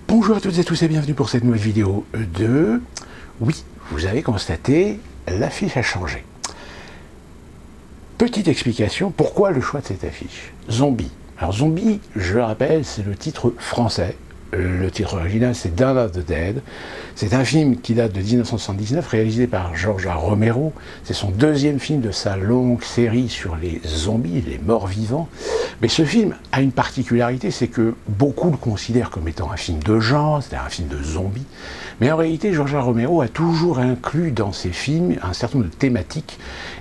Bonjour à toutes et tous et bienvenue pour cette nouvelle vidéo de... Oui, vous avez constaté, l'affiche a changé. Petite explication, pourquoi le choix de cette affiche? Zombie. Alors Zombie, je le rappelle, c'est le titre français. Le titre original, c'est Dawn of the Dead. C'est un film qui date de 1979, réalisé par George Romero. C'est son deuxième film de sa longue série sur les zombies, les morts-vivants. Mais ce film a une particularité, c'est que beaucoup le considèrent comme étant un film de genre, c'est-à-dire un film de zombies. Mais en réalité, George Romero a toujours inclus dans ses films un certain nombre de thématiques,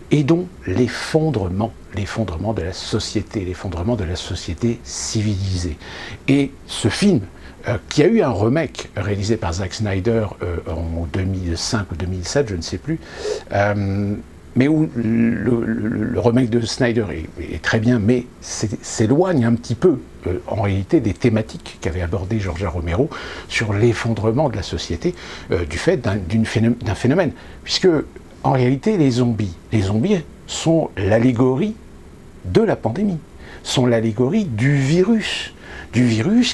et dont l'effondrement de la société, l'effondrement de la société civilisée. Et ce film, qui a eu un remake réalisé par Zack Snyder en 2005 ou 2007, je ne sais plus, mais où le remake de Snyder est très bien, mais s'éloigne un petit peu, en réalité, des thématiques qu'avait abordé George Romero sur l'effondrement de la société du fait d'un phénomène. Puisque, en réalité, les zombies sont l'allégorie de la pandémie, sont l'allégorie du virus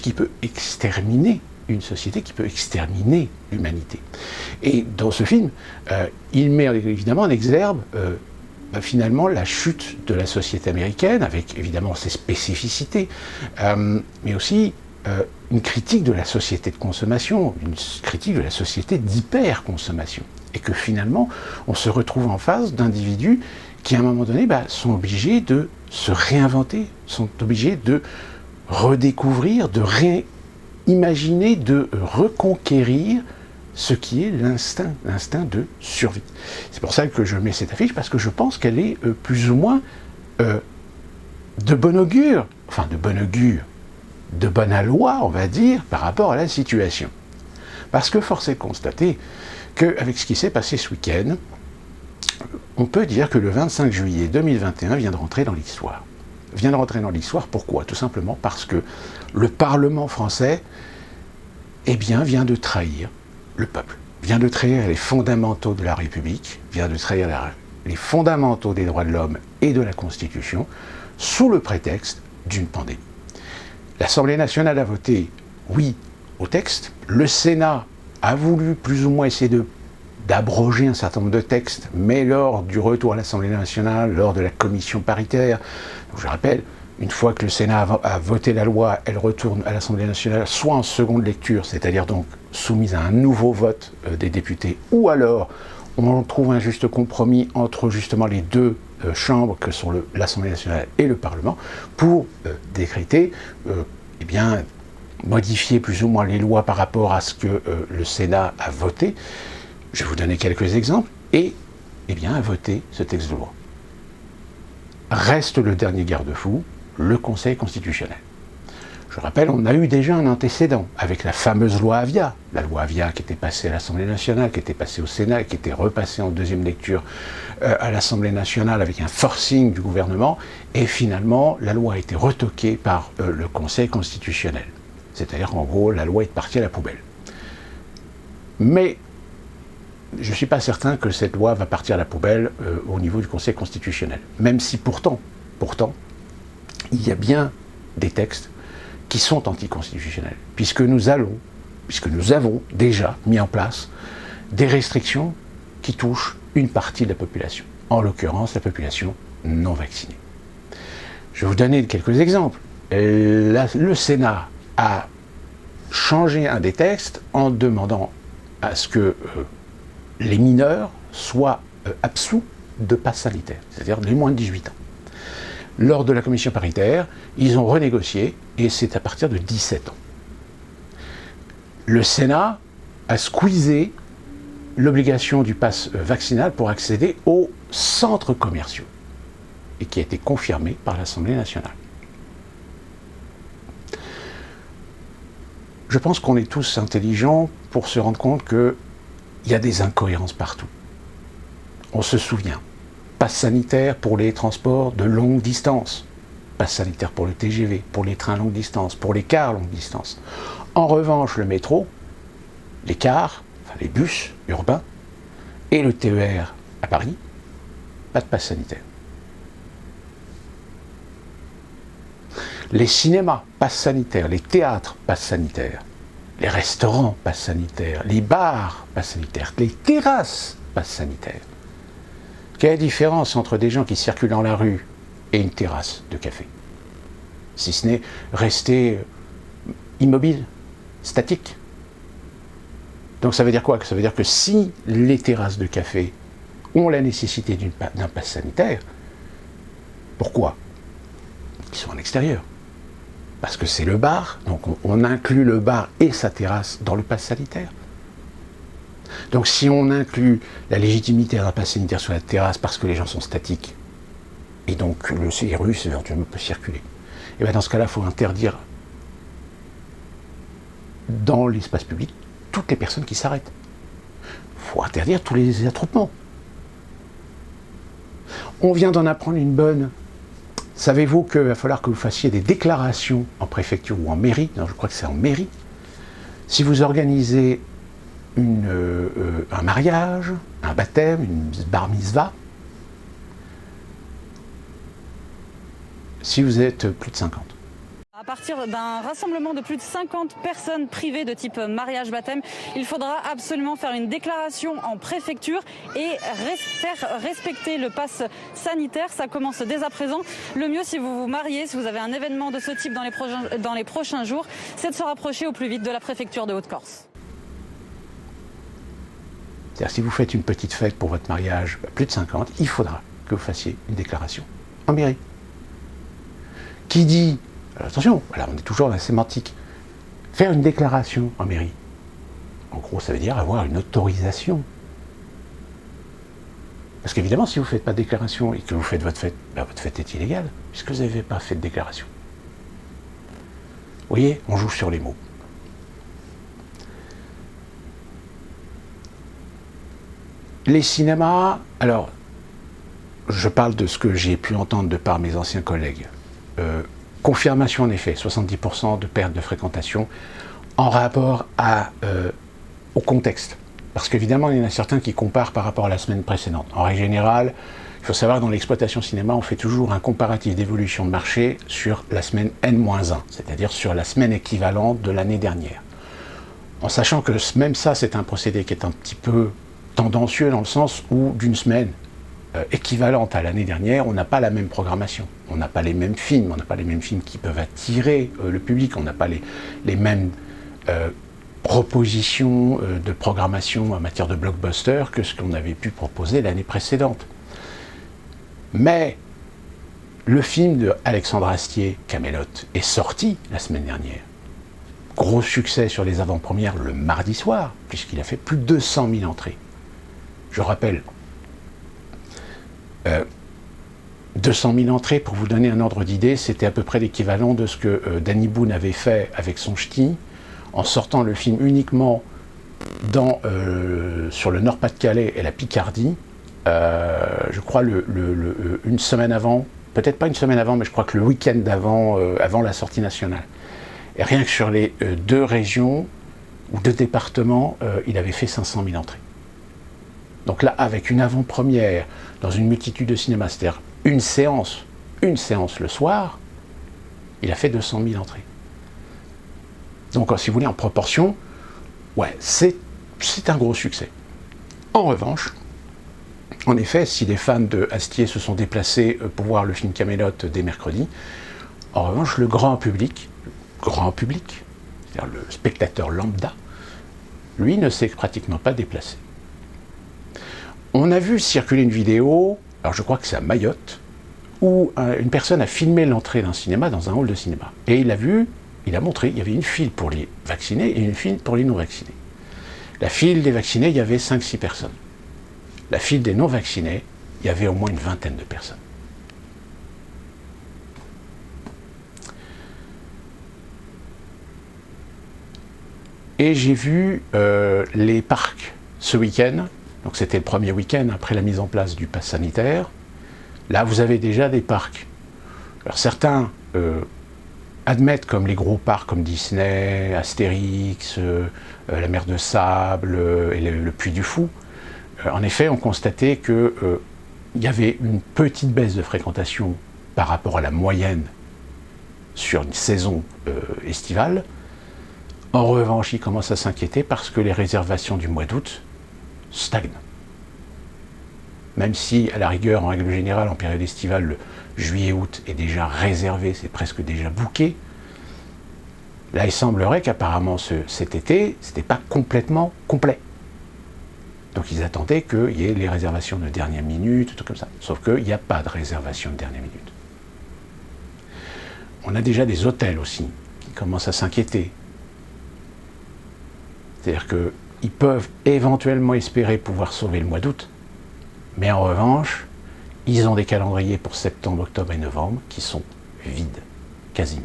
qui peut exterminer une société, qui peut exterminer l'humanité. Et dans ce film, il met évidemment en exergue finalement la chute de la société américaine, avec évidemment ses spécificités, mais aussi une critique de la société de consommation, une critique de la société d'hyperconsommation. Et que finalement, on se retrouve en face d'individus qui, à un moment donné, sont obligés de se réinventer, sont obligés de redécouvrir, de réimaginer, de reconquérir ce qui est l'instinct de survie. C'est pour ça que je mets cette affiche, parce que je pense qu'elle est plus ou moins de bon augure, enfin de bon augure, de bonne aloi, on va dire, par rapport à la situation. Parce que force est de constater qu'avec ce qui s'est passé ce week-end, on peut dire que le 25 juillet 2021 vient de rentrer dans l'histoire. Vient de rentrer dans l'histoire, pourquoi? Tout simplement parce que le Parlement français, vient de trahir le peuple, vient de trahir les fondamentaux de la République, vient de trahir les fondamentaux des droits de l'homme et de la Constitution, sous le prétexte d'une pandémie. L'Assemblée nationale a voté oui au texte, le Sénat a voulu plus ou moins essayer d'abroger un certain nombre de textes, mais lors du retour à l'Assemblée nationale, lors de la commission paritaire, je rappelle, une fois que le Sénat a voté la loi, elle retourne à l'Assemblée nationale, soit en seconde lecture, c'est-à-dire donc soumise à un nouveau vote des députés, ou alors on trouve un juste compromis entre justement les deux chambres que sont l'Assemblée nationale et le Parlement, pour décréter, modifier plus ou moins les lois par rapport à ce que le Sénat a voté. Je vais vous donner quelques exemples, et à voter ce texte de loi. Reste le dernier garde-fou, le Conseil constitutionnel. Je rappelle, on a eu déjà un antécédent avec la fameuse loi Avia, la loi Avia qui était passée à l'Assemblée nationale, qui était passée au Sénat, et qui était repassée en deuxième lecture à l'Assemblée nationale avec un forcing du gouvernement, et finalement la loi a été retoquée par le Conseil constitutionnel. C'est-à-dire qu'en gros, la loi est partie à la poubelle. Mais je ne suis pas certain que cette loi va partir à la poubelle au niveau du Conseil constitutionnel. Même si pourtant, il y a bien des textes qui sont anticonstitutionnels. Puisque nous avons déjà mis en place des restrictions qui touchent une partie de la population. En l'occurrence, la population non vaccinée. Je vais vous donner quelques exemples. Le Sénat a changé un des textes en demandant à ce que les mineurs soient absous de passe sanitaire, c'est-à-dire les moins de 18 ans. Lors de la commission paritaire, ils ont renégocié, et c'est à partir de 17 ans. Le Sénat a squeezé l'obligation du pass vaccinal pour accéder aux centres commerciaux, et qui a été confirmé par l'Assemblée nationale. Je pense qu'on est tous intelligents pour se rendre compte qu'il y a des incohérences partout. On se souvient, passe sanitaire pour les transports de longue distance, passe sanitaire pour le TGV, pour les trains longue distance, pour les cars longue distance. En revanche, le métro, les cars, les bus urbains et le TER à Paris, pas de passe sanitaire. Les cinémas, passe sanitaire. Les théâtres, passe sanitaire. les restaurants pass sanitaire, les bars pass sanitaire, les terrasses pass sanitaire. Quelle est la différence entre des gens qui circulent dans la rue et une terrasse de café? Si ce n'est rester immobile, statique. Donc ça veut dire quoi? Ça veut dire que si les terrasses de café ont la nécessité d'un pass sanitaire, pourquoi? Ils sont en extérieur. Parce que c'est le bar, donc on inclut le bar et sa terrasse dans le pass sanitaire. Donc si on inclut la légitimité d'un pass sanitaire sur la terrasse parce que les gens sont statiques, et donc le virus éventuellement peut circuler, et bien dans ce cas-là, il faut interdire dans l'espace public toutes les personnes qui s'arrêtent. Il faut interdire tous les attroupements. On vient d'en apprendre une bonne. Savez-vous qu'il va falloir que vous fassiez des déclarations en préfecture ou en mairie? Non, je crois que c'est en mairie. Si vous organisez un mariage, un baptême, une bar mitzvah, si vous êtes plus de 50. À partir d'un rassemblement de plus de 50 personnes privées de type mariage, baptême, il faudra absolument faire une déclaration en préfecture et faire respecter le pass sanitaire. Ça commence dès à présent. Le mieux, si vous vous mariez, si vous avez un événement de ce type dans les prochains jours, c'est de se rapprocher au plus vite de la préfecture de Haute-Corse. C'est-à-dire, si vous faites une petite fête pour votre mariage, plus de 50, il faudra que vous fassiez une déclaration en mairie. Qui dit... Alors attention, voilà, on est toujours dans la sémantique. Faire une déclaration en mairie, en gros, ça veut dire avoir une autorisation. Parce qu'évidemment, si vous ne faites pas de déclaration et que vous faites votre fête est illégale, puisque vous n'avez pas fait de déclaration. Vous voyez, on joue sur les mots. Les cinémas, alors, je parle de ce que j'ai pu entendre de par mes anciens collègues. Confirmation en effet, 70% de perte de fréquentation en rapport au contexte. Parce qu'évidemment, il y en a certains qui comparent par rapport à la semaine précédente. En règle générale, il faut savoir que dans l'exploitation cinéma, on fait toujours un comparatif d'évolution de marché sur la semaine N-1, c'est-à-dire sur la semaine équivalente de l'année dernière. En sachant que même ça, c'est un procédé qui est un petit peu tendancieux dans le sens où d'une semaine équivalente à l'année dernière, on n'a pas la même programmation. On n'a pas les mêmes films, on n'a pas les mêmes films qui peuvent attirer le public, on n'a pas les mêmes propositions de programmation en matière de blockbuster que ce qu'on avait pu proposer l'année précédente. Mais le film de Alexandre Astier, Camelot, est sorti la semaine dernière. Gros succès sur les avant-premières le mardi soir, puisqu'il a fait plus de 200 000 entrées. Je rappelle, 200 000 entrées, pour vous donner un ordre d'idée, c'était à peu près l'équivalent de ce que Danny Boone avait fait avec son ch'ti, en sortant le film uniquement sur le Nord-Pas-de-Calais et la Picardie, je crois une semaine avant, peut-être pas une semaine avant, mais je crois que le week-end d'avant, avant la sortie nationale. Et rien que sur les deux régions, ou deux départements, il avait fait 500 000 entrées. Donc là, avec une avant-première, dans une multitude de cinémas, c'est-à-dire une séance le soir, il a fait 200 000 entrées. Donc, si vous voulez, en proportion, ouais, c'est un gros succès. En revanche, en effet, si les fans de Astier se sont déplacés pour voir le film Camelot dès mercredi, en revanche, le grand public, c'est-à-dire le spectateur lambda, lui ne s'est pratiquement pas déplacé. On a vu circuler une vidéo, alors je crois que c'est à Mayotte, où une personne a filmé l'entrée d'un cinéma dans un hall de cinéma. Et il a montré, il y avait une file pour les vaccinés et une file pour les non-vaccinés. La file des vaccinés, il y avait 5-6 personnes. La file des non-vaccinés, il y avait au moins une vingtaine de personnes. Et j'ai vu les parcs ce week-end. Donc c'était le premier week-end après la mise en place du pass sanitaire. Là, vous avez déjà des parcs. Alors certains admettent comme les gros parcs comme Disney, Astérix, la mer de Sable et le Puy du Fou. En effet, on constatait qu'il y avait une petite baisse de fréquentation par rapport à la moyenne sur une saison estivale. En revanche, ils commencent à s'inquiéter parce que les réservations du mois d'août stagnent. Même si, à la rigueur, en règle générale, en période estivale, le juillet-août est déjà réservé, c'est presque déjà booké. Là, il semblerait qu'apparemment, cet été, ce n'était pas complètement complet. Donc, ils attendaient qu'il y ait les réservations de dernière minute, tout comme ça. Sauf qu'il n'y a pas de réservation de dernière minute. On a déjà des hôtels aussi qui commencent à s'inquiéter. C'est-à-dire qu'ils peuvent éventuellement espérer pouvoir sauver le mois d'août, mais en revanche, ils ont des calendriers pour septembre, octobre et novembre qui sont vides, quasiment.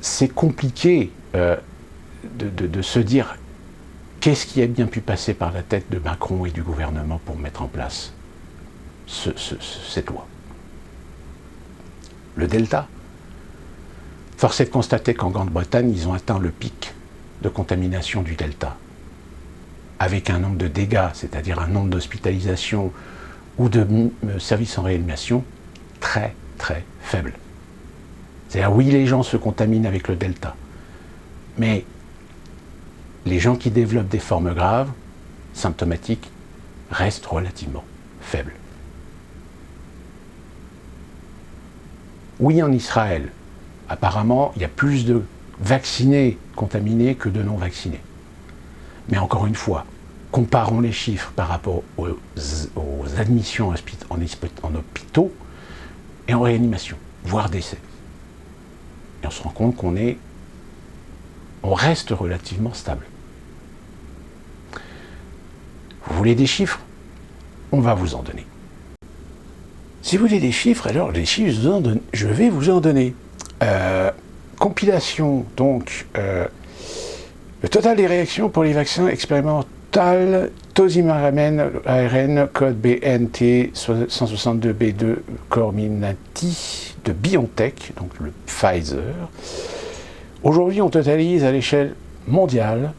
C'est compliqué de se dire qu'est-ce qui a bien pu passer par la tête de Macron et du gouvernement pour mettre en place cette loi. Le Delta. Force est de constater qu'en Grande-Bretagne, ils ont atteint le pic de contamination du Delta, avec un nombre de dégâts, c'est-à-dire un nombre d'hospitalisations ou de services en réanimation très très faible. C'est-à-dire, oui, les gens se contaminent avec le Delta, mais les gens qui développent des formes graves, symptomatiques, restent relativement faibles. Oui, en Israël, apparemment, il y a plus de vaccinés contaminés que de non-vaccinés. Mais encore une fois, comparons les chiffres par rapport aux admissions en hôpitaux et en réanimation, voire décès. Et on se rend compte on reste relativement stable. Vous voulez des chiffres? On va vous en donner. Si vous voulez des chiffres, alors les chiffres, je vais vous en donner. Compilation, donc, le total des réactions pour les vaccins expérimentaux tosimaramène ARN, code BNT 162B2 Comirnaty de BioNTech, donc le Pfizer. Aujourd'hui, on totalise à l'échelle mondiale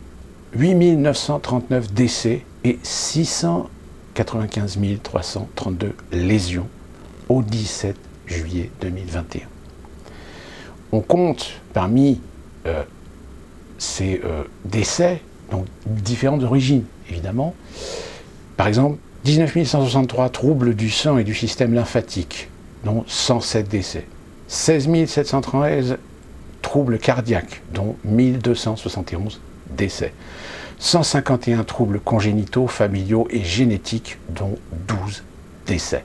8 939 décès et 695 332 lésions au 17 juillet 2021. On compte parmi ces décès, donc différentes origines évidemment. Par exemple, 19 163 troubles du sang et du système lymphatique, dont 107 décès. 16 713 troubles cardiaques, dont 1271 décès. 151 troubles congénitaux, familiaux et génétiques, dont 12 décès.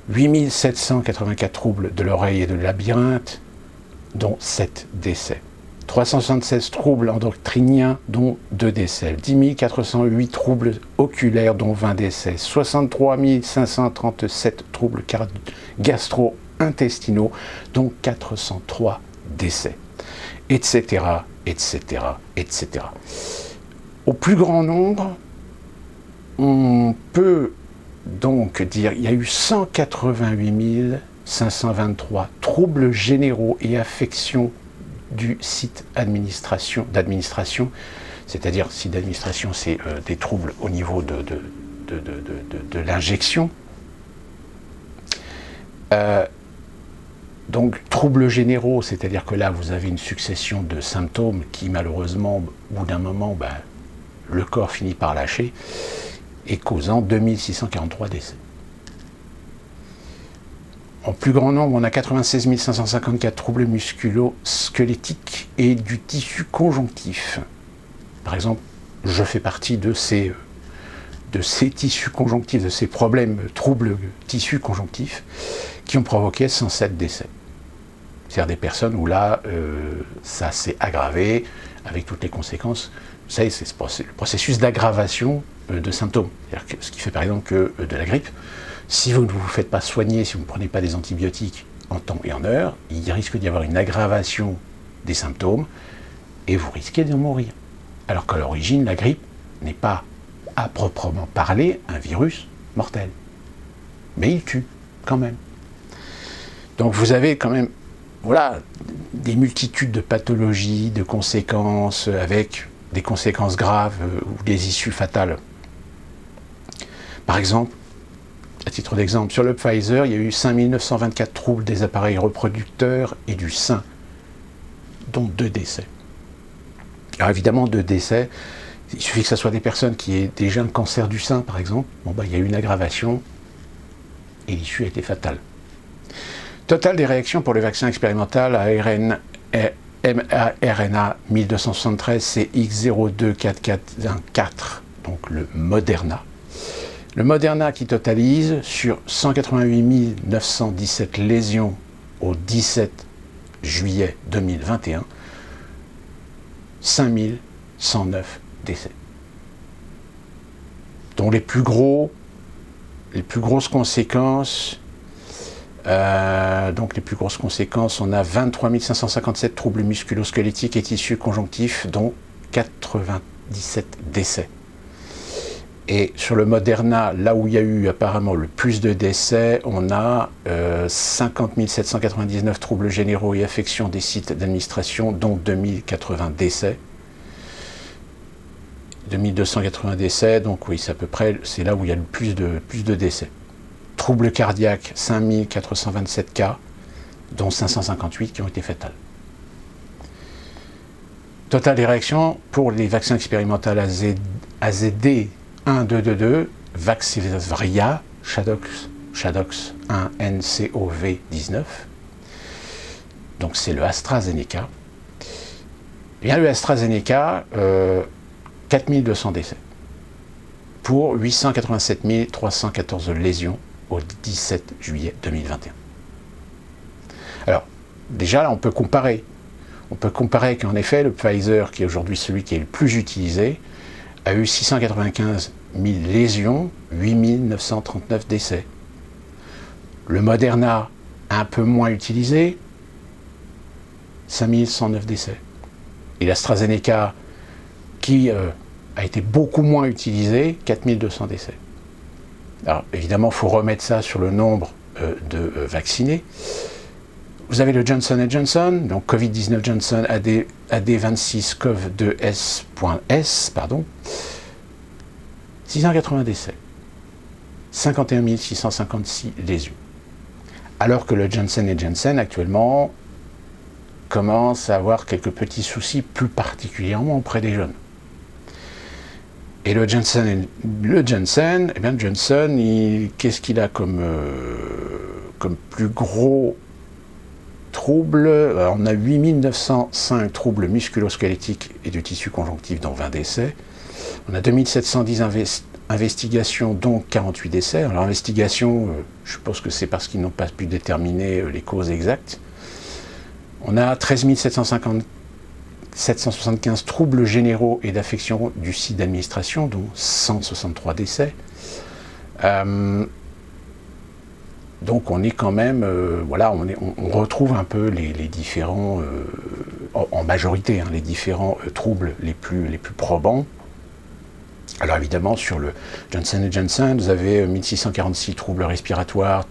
8 784 troubles de l'oreille et de labyrinthe, dont 7 décès. 376 troubles endocriniens, dont 2 décès. 10 408 troubles oculaires, dont 20 décès. 63 537 troubles gastro-intestinaux, dont 403 décès. Etc., etc., etc. Au plus grand nombre, on peut donc dire qu'il y a eu 188 523 troubles généraux et affections du site d'administration, c'est-à-dire site d'administration, c'est des troubles au niveau de l'injection. Donc troubles généraux, c'est-à-dire que là vous avez une succession de symptômes qui malheureusement, au bout d'un moment, le corps finit par lâcher, et causant 2643 décès. En plus grand nombre, on a 96 554 troubles musculo-squelettiques et du tissu conjonctif. Par exemple, je fais partie de ces tissus conjonctifs, de ces problèmes, troubles tissus conjonctifs, qui ont provoqué 107 décès. C'est-à-dire des personnes où là, ça s'est aggravé, avec toutes les conséquences. Vous savez, c'est le processus d'aggravation de symptômes. C'est-à-dire ce qui fait par exemple que de la grippe, si vous ne vous faites pas soigner, si vous ne prenez pas des antibiotiques en temps et en heure, il risque d'y avoir une aggravation des symptômes et vous risquez de mourir. Alors qu'à l'origine, la grippe n'est pas, à proprement parler, un virus mortel. Mais il tue, quand même. Donc vous avez quand même, voilà, des multitudes de pathologies, de conséquences, avec des conséquences graves ou des issues fatales. Par exemple, À titre d'exemple, sur le Pfizer, il y a eu 5924 troubles des appareils reproducteurs et du sein, dont 2 décès. Alors évidemment, 2 décès, il suffit que ce soit des personnes qui aient déjà un cancer du sein, par exemple. Bon, il y a eu une aggravation et l'issue a été fatale. Total des réactions pour le vaccin expérimental à mRNA 1273 CX024414, donc le Moderna. Le Moderna qui totalise sur 188 917 lésions au 17 juillet 2021, 5109 décès. Dont les plus grosses conséquences, on a 23 557 troubles musculo-squelettiques et tissus conjonctifs, dont 97 décès. Et sur le Moderna, là où il y a eu apparemment le plus de décès, on a 50 799 troubles généraux et affections des sites d'administration, dont 2080 décès. 2280 décès, donc oui, c'est à peu près, c'est là où il y a le plus de décès. Troubles cardiaques, 5427 cas, dont 558 qui ont été fatales. Total des réactions pour les vaccins expérimentaux AZD 1222, Vaxzevria, Shadox 1 NCOV19, donc c'est le AstraZeneca. Et bien le AstraZeneca, 4200 décès, pour 887 314 lésions au 17 juillet 2021. Alors, déjà là, on peut comparer. On peut comparer qu'en effet, le Pfizer, qui est aujourd'hui celui qui est le plus utilisé, a eu 695 000 lésions, 8 939 décès. Le Moderna, un peu moins utilisé, 5 109 décès. Et l'AstraZeneca, qui a été beaucoup moins utilisé, 4200 décès. Alors évidemment, il faut remettre ça sur le nombre de vaccinés. Vous avez le Johnson & Johnson, donc Covid-19 Johnson AD26CoV2S.S, 680 décès, 51 656 lésions. Alors que le Johnson & Johnson, actuellement, commence à avoir quelques petits soucis, plus particulièrement auprès des jeunes. Et le Johnson, eh bien Johnson, qu'est-ce qu'il a comme plus gros troubles? Alors, on a 8905 troubles musculo-squelettiques et de tissu conjonctif, dont 20 décès. On a 2710 investigations, dont 48 décès. Alors, l'investigation, je suppose que c'est parce qu'ils n'ont pas pu déterminer les causes exactes. On a 13 775 troubles généraux et d'affections du site d'administration, dont 163 décès. Donc on est quand même, on retrouve un peu les différents, en majorité, les différents troubles les plus probants. Alors évidemment, sur le Johnson & Johnson, vous avez 1646 troubles respiratoires,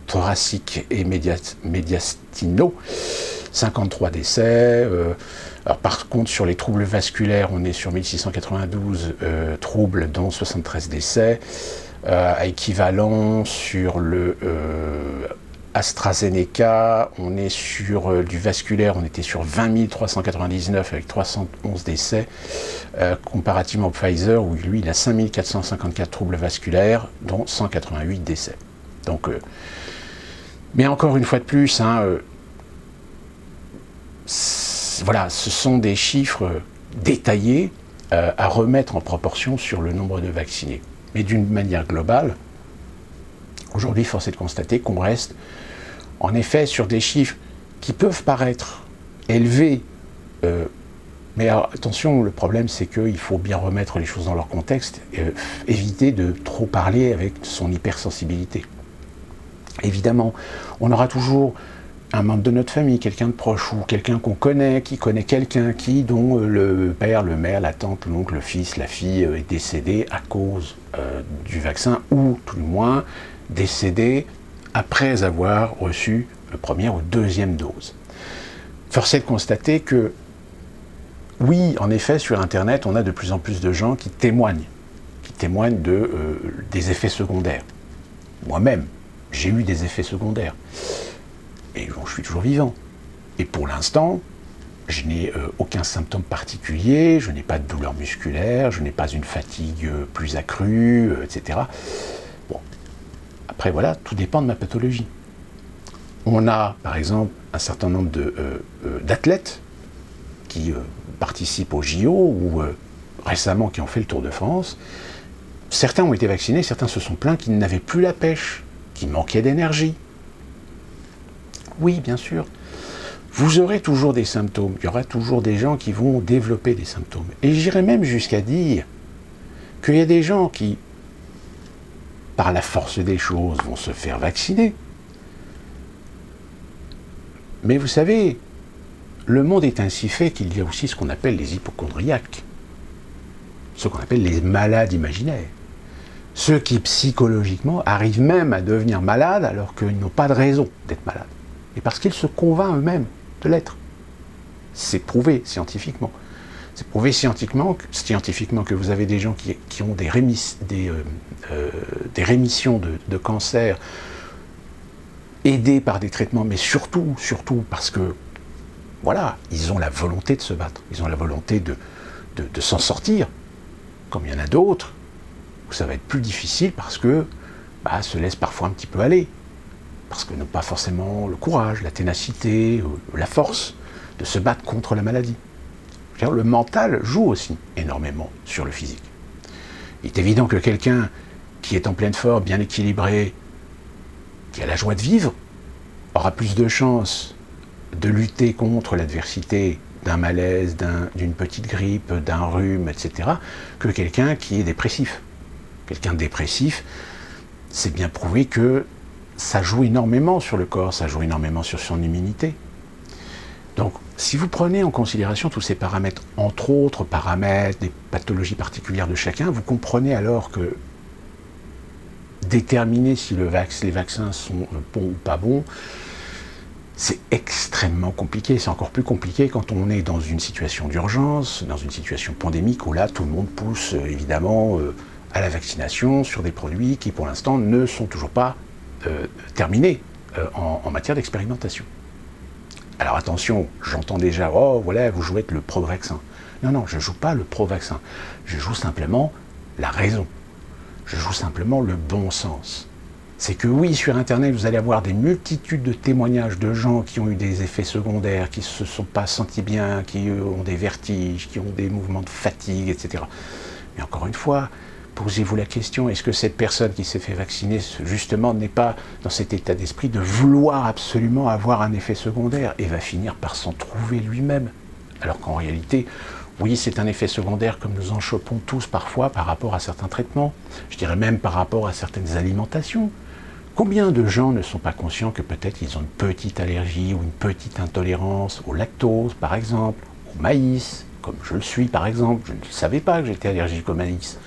thoraciques et médiastinaux, 53 décès. Alors par contre, sur les troubles vasculaires, on est sur 1692 troubles, dont 73 décès. À équivalent, sur le AstraZeneca, on est sur du vasculaire, on était sur 20 399 avec 311 décès, comparativement au Pfizer, où lui, il a 5 454 troubles vasculaires, dont 188 décès. Donc, mais encore une fois de plus, voilà, ce sont des chiffres détaillés à remettre en proportion sur le nombre de vaccinés. Mais d'une manière globale, aujourd'hui, force est de constater qu'on reste en effet sur des chiffres qui peuvent paraître élevés, mais alors, attention, le problème c'est qu'il faut bien remettre les choses dans leur contexte, éviter de trop parler avec son hypersensibilité. Évidemment, on aura toujours un membre de notre famille, quelqu'un de proche, ou quelqu'un qu'on connaît, qui connaît quelqu'un dont le père, le mère, la tante, l'oncle, le fils, la fille est décédé à cause du vaccin, ou tout du moins décédé après avoir reçu la première ou deuxième dose. Force est de constater que, oui, en effet, sur Internet, on a de plus en plus de gens qui témoignent des effets secondaires. moi-même, j'ai eu des effets secondaires. Et bon, je suis toujours vivant. Et pour l'instant, je n'ai aucun symptôme particulier, je n'ai pas de douleur musculaire, je n'ai pas une fatigue plus accrue, etc. Bon, après voilà, tout dépend de ma pathologie. On a, par exemple, un certain nombre d'athlètes qui participent au JO ou récemment qui ont fait le Tour de France. Certains ont été vaccinés, certains se sont plaints qu'ils n'avaient plus la pêche, qu'il manquait d'énergie. Oui, bien sûr. Vous aurez toujours des symptômes. Il y aura toujours des gens qui vont développer des symptômes. Et j'irai même jusqu'à dire qu'il y a des gens qui, par la force des choses, vont se faire vacciner. Mais vous savez, le monde est ainsi fait qu'il y a aussi ce qu'on appelle les hypocondriaques, ce qu'on appelle les malades imaginaires. Ceux qui, psychologiquement, arrivent même à devenir malades alors qu'ils n'ont pas de raison d'être malades. Et parce qu'ils se convainquent eux-mêmes de l'être. C'est prouvé scientifiquement. C'est prouvé scientifiquement que vous avez des gens qui ont des rémissions de cancer aidés par des traitements, mais surtout parce que, voilà, ils ont la volonté de se battre. Ils ont la volonté de s'en sortir. Comme il y en a d'autres, où ça va être plus difficile parce que se laissent parfois un petit peu aller. Parce que n'ont pas forcément le courage, la ténacité, la force de se battre contre la maladie. Le mental joue aussi énormément sur le physique. Il est évident que quelqu'un qui est en pleine forme, bien équilibré, qui a la joie de vivre, aura plus de chances de lutter contre l'adversité d'un malaise, d'une petite grippe, d'un rhume, etc., que quelqu'un qui est dépressif. Quelqu'un de dépressif, c'est bien prouvé que ça joue énormément sur le corps, ça joue énormément sur son immunité. Donc, si vous prenez en considération tous ces paramètres, entre autres paramètres, des pathologies particulières de chacun, vous comprenez alors que déterminer si les vaccins sont bons ou pas bons, c'est extrêmement compliqué. C'est encore plus compliqué quand on est dans une situation d'urgence, dans une situation pandémique, où là, tout le monde pousse, évidemment, à la vaccination sur des produits qui, pour l'instant, ne sont toujours pas terminés en matière d'expérimentation. Alors attention, j'entends déjà, oh voilà, vous jouez le pro-vaccin. Non, je ne joue pas le pro-vaccin. Je joue simplement la raison. Je joue simplement le bon sens. C'est que oui, sur Internet, vous allez avoir des multitudes de témoignages de gens qui ont eu des effets secondaires, qui ne se sont pas sentis bien, qui ont des vertiges, qui ont des mouvements de fatigue, etc. Mais encore une fois, posez-vous la question, est-ce que cette personne qui s'est fait vacciner, justement, n'est pas dans cet état d'esprit de vouloir absolument avoir un effet secondaire et va finir par s'en trouver lui-même? Alors qu'en réalité, oui, c'est un effet secondaire comme nous en chopons tous parfois par rapport à certains traitements, je dirais même par rapport à certaines alimentations. Combien de gens ne sont pas conscients que peut-être ils ont une petite allergie ou une petite intolérance au lactose, par exemple, au maïs, comme je le suis par exemple, je ne savais pas que j'étais allergique au maïs.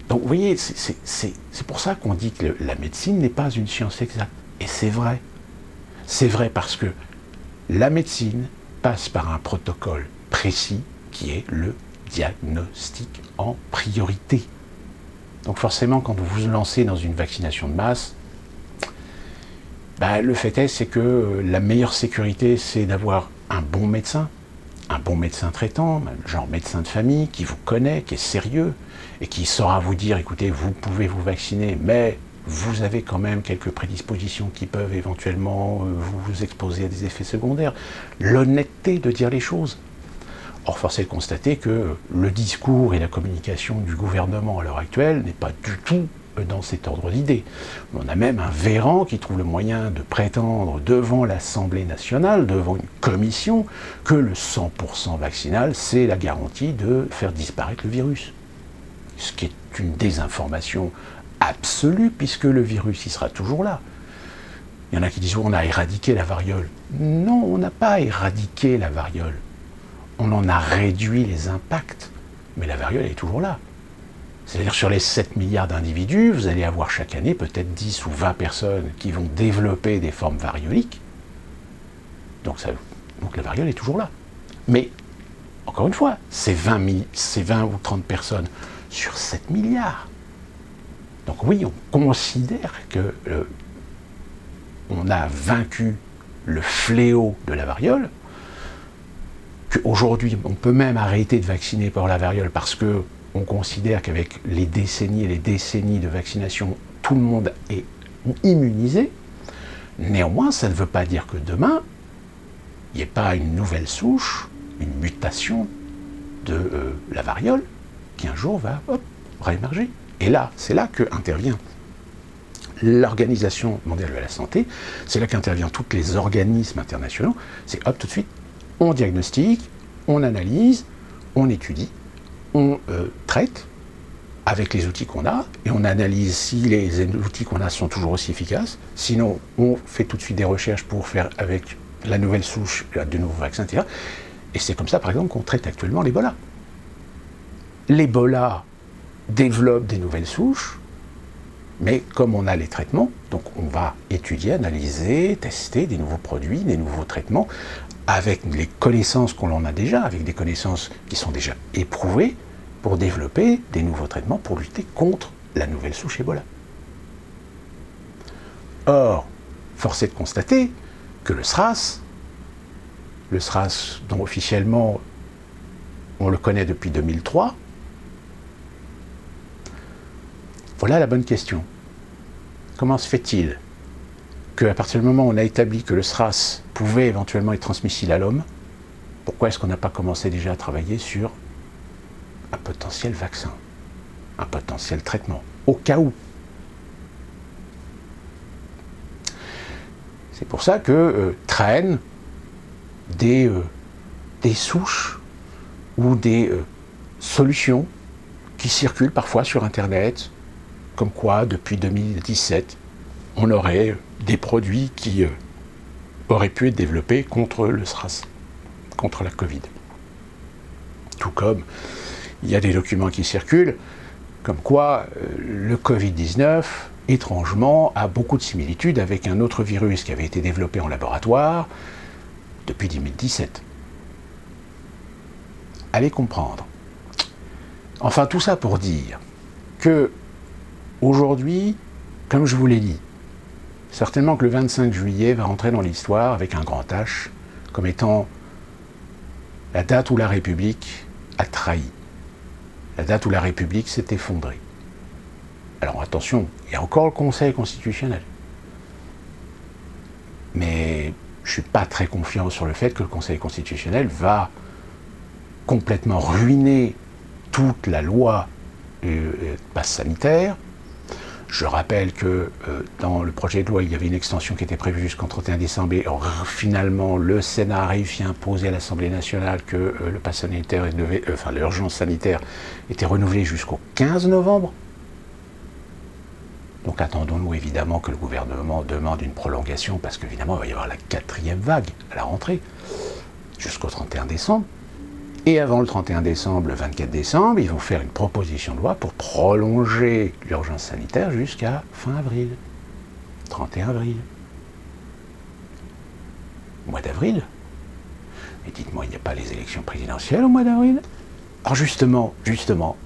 Donc vous voyez, c'est pour ça qu'on dit que la médecine n'est pas une science exacte. Et c'est vrai. C'est vrai parce que la médecine passe par un protocole précis qui est le diagnostic en priorité. Donc forcément, quand vous vous lancez dans une vaccination de masse, le fait est, c'est que la meilleure sécurité, c'est d'avoir un bon médecin traitant, genre médecin de famille, qui vous connaît, qui est sérieux, et qui saura vous dire, écoutez, vous pouvez vous vacciner, mais vous avez quand même quelques prédispositions qui peuvent éventuellement vous exposer à des effets secondaires. L'honnêteté de dire les choses. Or, force est de constater que le discours et la communication du gouvernement à l'heure actuelle n'est pas du tout dans cet ordre d'idées. On a même un Véran qui trouve le moyen de prétendre devant l'Assemblée nationale, devant une commission, que le 100% vaccinal, c'est la garantie de faire disparaître le virus. Ce qui est une désinformation absolue, puisque le virus, il sera toujours là. Il y en a qui disent, on a éradiqué la variole. Non, on n'a pas éradiqué la variole. On en a réduit les impacts, mais la variole est toujours là. C'est-à-dire sur les 7 milliards d'individus, vous allez avoir chaque année peut-être 10 ou 20 personnes qui vont développer des formes varioliques. Donc la variole est toujours là. Mais, encore une fois, c'est 20 ou 30 personnes sur 7 milliards. Donc oui, on considère que on a vaincu le fléau de la variole, qu'aujourd'hui on peut même arrêter de vacciner pour la variole parce qu'on considère qu'avec les décennies et les décennies de vaccination, tout le monde est immunisé. Néanmoins, ça ne veut pas dire que demain, il n'y ait pas une nouvelle souche, une mutation de la variole qui un jour va réémerger. Et là, c'est là qu'intervient l'Organisation mondiale de la santé, c'est là qu'interviennent tous les organismes internationaux, c'est hop, tout de suite, on diagnostique, on analyse, on étudie, on traite avec les outils qu'on a, et on analyse si les outils qu'on a sont toujours aussi efficaces, sinon on fait tout de suite des recherches pour faire avec la nouvelle souche de nouveaux vaccins, etc. Et c'est comme ça, par exemple, qu'on traite actuellement l'Ebola. L'Ebola développe des nouvelles souches, mais comme on a les traitements, donc on va étudier, analyser, tester des nouveaux produits, des nouveaux traitements, avec les connaissances qu'on en a déjà, avec des connaissances qui sont déjà éprouvées, pour développer des nouveaux traitements pour lutter contre la nouvelle souche Ebola. Or, force est de constater que le SRAS dont officiellement on le connaît depuis 2003, voilà la bonne question. Comment se fait-il qu'à partir du moment où on a établi que le SRAS pouvait éventuellement être transmissible à l'homme, pourquoi est-ce qu'on n'a pas commencé déjà à travailler sur un potentiel vaccin, un potentiel traitement, au cas où? C'est pour ça que traînent des souches ou des solutions qui circulent parfois sur Internet, comme quoi, depuis 2017, on aurait des produits qui auraient pu être développés contre le SRAS, contre la Covid. Tout comme il y a des documents qui circulent, comme quoi le Covid-19, étrangement, a beaucoup de similitudes avec un autre virus qui avait été développé en laboratoire depuis 2017. Allez comprendre. Enfin, tout ça pour dire que aujourd'hui, comme je vous l'ai dit, certainement que le 25 juillet va rentrer dans l'histoire avec un grand H, comme étant la date où la République a trahi. La date où la République s'est effondrée. Alors attention, il y a encore le Conseil constitutionnel. Mais je ne suis pas très confiant sur le fait que le Conseil constitutionnel va complètement ruiner toute la loi passe sanitaire. Je rappelle que dans le projet de loi, il y avait une extension qui était prévue jusqu'au 31 décembre et finalement le Sénat a réussi à imposer à l'Assemblée nationale que le pass sanitaire, l'urgence sanitaire était renouvelée jusqu'au 15 novembre. Donc attendons-nous évidemment que le gouvernement demande une prolongation parce qu'évidemment il va y avoir la 4e vague à la rentrée jusqu'au 31 décembre. Et avant le 31 décembre, le 24 décembre, ils vont faire une proposition de loi pour prolonger l'urgence sanitaire jusqu'à fin avril, 31 avril. Mois d'avril. Mais dites-moi, il n'y a pas les élections présidentielles au mois d'avril? Alors justement,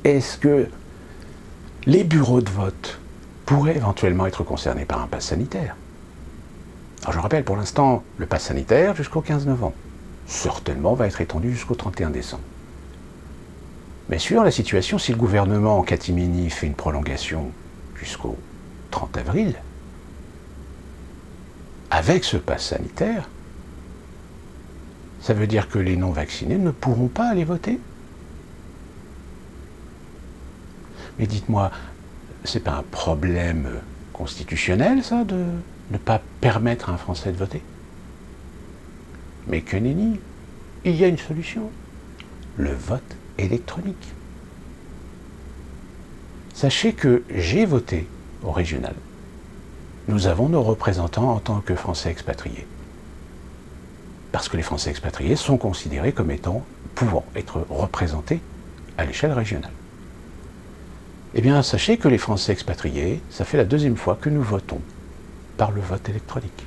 est-ce que les bureaux de vote pourraient éventuellement être concernés par un pass sanitaire? Alors je rappelle, pour l'instant, le pass sanitaire jusqu'au 15 novembre. Certainement va être étendu jusqu'au 31 décembre. Mais suivant la situation, si le gouvernement en catimini fait une prolongation jusqu'au 30 avril, avec ce pass sanitaire, ça veut dire que les non-vaccinés ne pourront pas aller voter? Mais dites-moi, c'est pas un problème constitutionnel, ça, de ne pas permettre à un Français de voter? Mais que nenni, il y a une solution, le vote électronique. Sachez que j'ai voté au régional. Nous avons nos représentants en tant que Français expatriés. Parce que les Français expatriés sont considérés comme pouvant être représentés à l'échelle régionale. Eh bien, sachez que les Français expatriés, ça fait la 2e fois que nous votons par le vote électronique.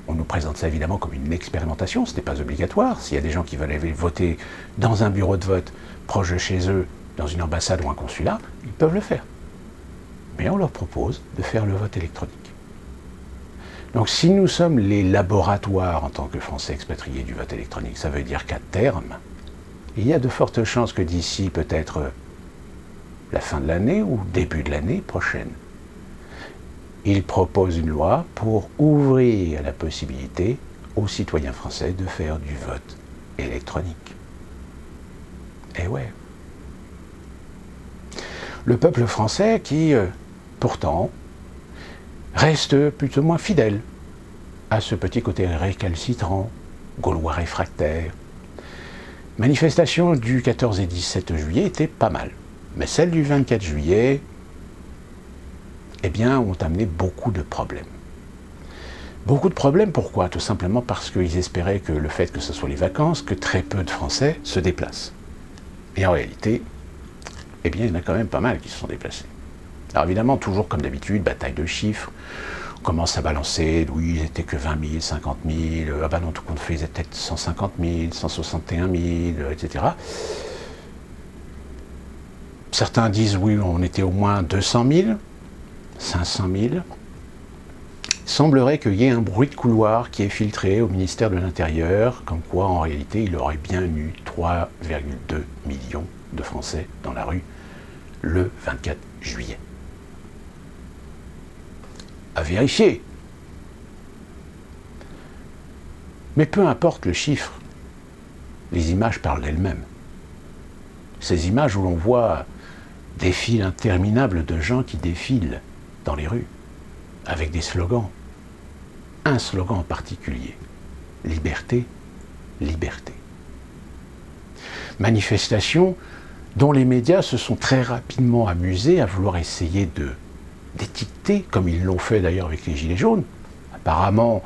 On nous présente ça évidemment comme une expérimentation, ce n'est pas obligatoire. S'il y a des gens qui veulent aller voter dans un bureau de vote proche de chez eux, dans une ambassade ou un consulat, ils peuvent le faire. mais on leur propose de faire le vote électronique. Donc si nous sommes les laboratoires en tant que Français expatriés du vote électronique, ça veut dire qu'à terme, il y a de fortes chances que d'ici peut-être la fin de l'année ou début de l'année prochaine, ils proposent une loi pour ouvrir la possibilité aux citoyens français de faire du vote électronique. Eh ouais. Le peuple français qui, pourtant, reste plutôt moins fidèle à ce petit côté récalcitrant, gaulois réfractaire. Manifestations du 14 et 17 juillet étaient pas mal, mais celles du 24 juillet, eh bien, ont amené beaucoup de problèmes. Beaucoup de problèmes, pourquoi? Tout simplement parce qu'ils espéraient que le fait que ce soit les vacances, que très peu de Français se déplacent. Et en réalité, eh bien, il y en a quand même pas mal qui se sont déplacés. Alors évidemment, toujours comme d'habitude, bataille de chiffres, on commence à balancer, oui, ils n'étaient que 20 000, 50 000, ah ben non, tout compte fait, ils étaient peut-être 150 000, 161 000, etc. Certains disent, oui, on était au moins 200 000, 500 000. Il semblerait qu'il y ait un bruit de couloir qui est filtré au ministère de l'Intérieur, comme quoi, en réalité, il aurait bien eu 3,2 millions de Français dans la rue le 24 juillet. À vérifier. Mais peu importe le chiffre, les images parlent d'elles-mêmes. Ces images où l'on voit des files interminables de gens qui défilent dans les rues, avec des slogans. Un slogan en particulier. Liberté, liberté. Manifestation dont les médias se sont très rapidement amusés à vouloir essayer d'étiqueter, comme ils l'ont fait d'ailleurs avec les Gilets jaunes. Apparemment,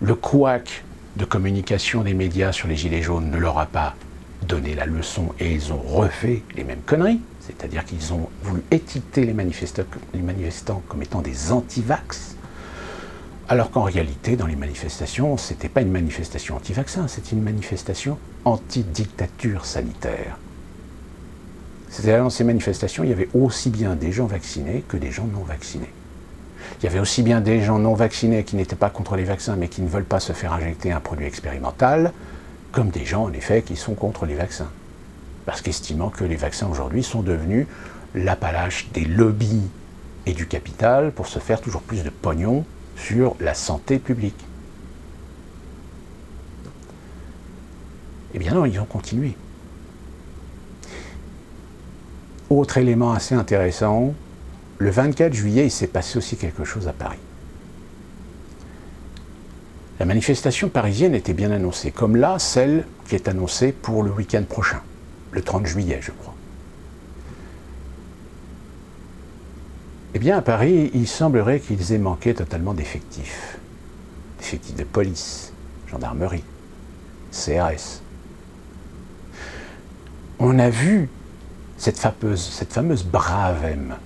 le couac de communication des médias sur les Gilets jaunes ne leur a pas donné la leçon et ils ont refait les mêmes conneries. C'est-à-dire qu'ils ont voulu étiqueter les manifestants comme étant des anti-vax, alors qu'en réalité, dans les manifestations, ce n'était pas une manifestation anti-vaccin, c'était une manifestation anti-dictature sanitaire. C'est-à-dire dans ces manifestations, il y avait aussi bien des gens vaccinés que des gens non vaccinés. Il y avait aussi bien des gens non vaccinés qui n'étaient pas contre les vaccins mais qui ne veulent pas se faire injecter un produit expérimental, comme des gens en effet qui sont contre les vaccins. Parce qu'estimant que les vaccins aujourd'hui sont devenus l'apanage des lobbies et du capital pour se faire toujours plus de pognon sur la santé publique. Eh bien non, ils ont continué. Autre élément assez intéressant, le 24 juillet, il s'est passé aussi quelque chose à Paris. La manifestation parisienne était bien annoncée, comme là, celle qui est annoncée pour le week-end prochain, le 30 juillet, je crois. Eh bien, à Paris, il semblerait qu'ils aient manqué totalement d'effectifs. D'effectifs de police, gendarmerie, CRS. On a vu cette fameuse BRAVEM,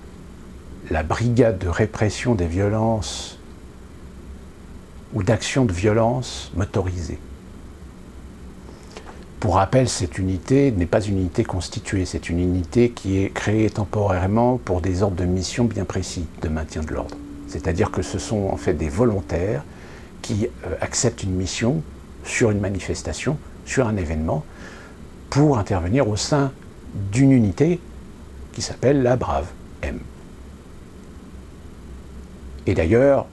la brigade de répression des violences ou d'actions de violence motorisées. Pour rappel, cette unité n'est pas une unité constituée, c'est une unité qui est créée temporairement pour des ordres de mission bien précis de maintien de l'ordre. C'est-à-dire que ce sont en fait des volontaires qui acceptent une mission sur une manifestation, sur un événement, pour intervenir au sein d'une unité qui s'appelle la BRAVEM. Et d'ailleurs,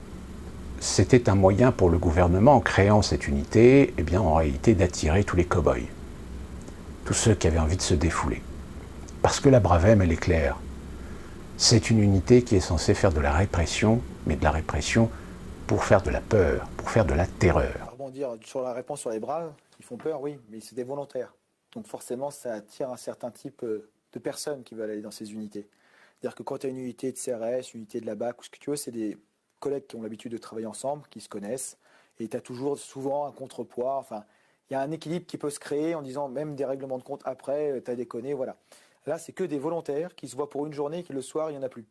c'était un moyen pour le gouvernement, en créant cette unité, eh bien, en réalité, d'attirer tous les cow-boys, tous ceux qui avaient envie de se défouler. Parce que la BRAVEM, elle est claire. C'est une unité qui est censée faire de la répression, mais de la répression pour faire de la peur, pour faire de la terreur. À rebondir sur la réponse sur les braves, ils font peur, oui, mais c'est des volontaires. Donc forcément, ça attire un certain type de personnes qui veulent aller dans ces unités. C'est-à-dire que quand tu as une unité de CRS, une unité de la BAC ou ce que tu veux, c'est des collègues qui ont l'habitude de travailler ensemble, qui se connaissent, et tu as toujours souvent un contrepoids. Enfin, il y a un équilibre qui peut se créer en disant même des règlements de compte après, tu as déconné, voilà. Là, c'est que des volontaires qui se voient pour une journée et qui le soir, il n'y en a plus.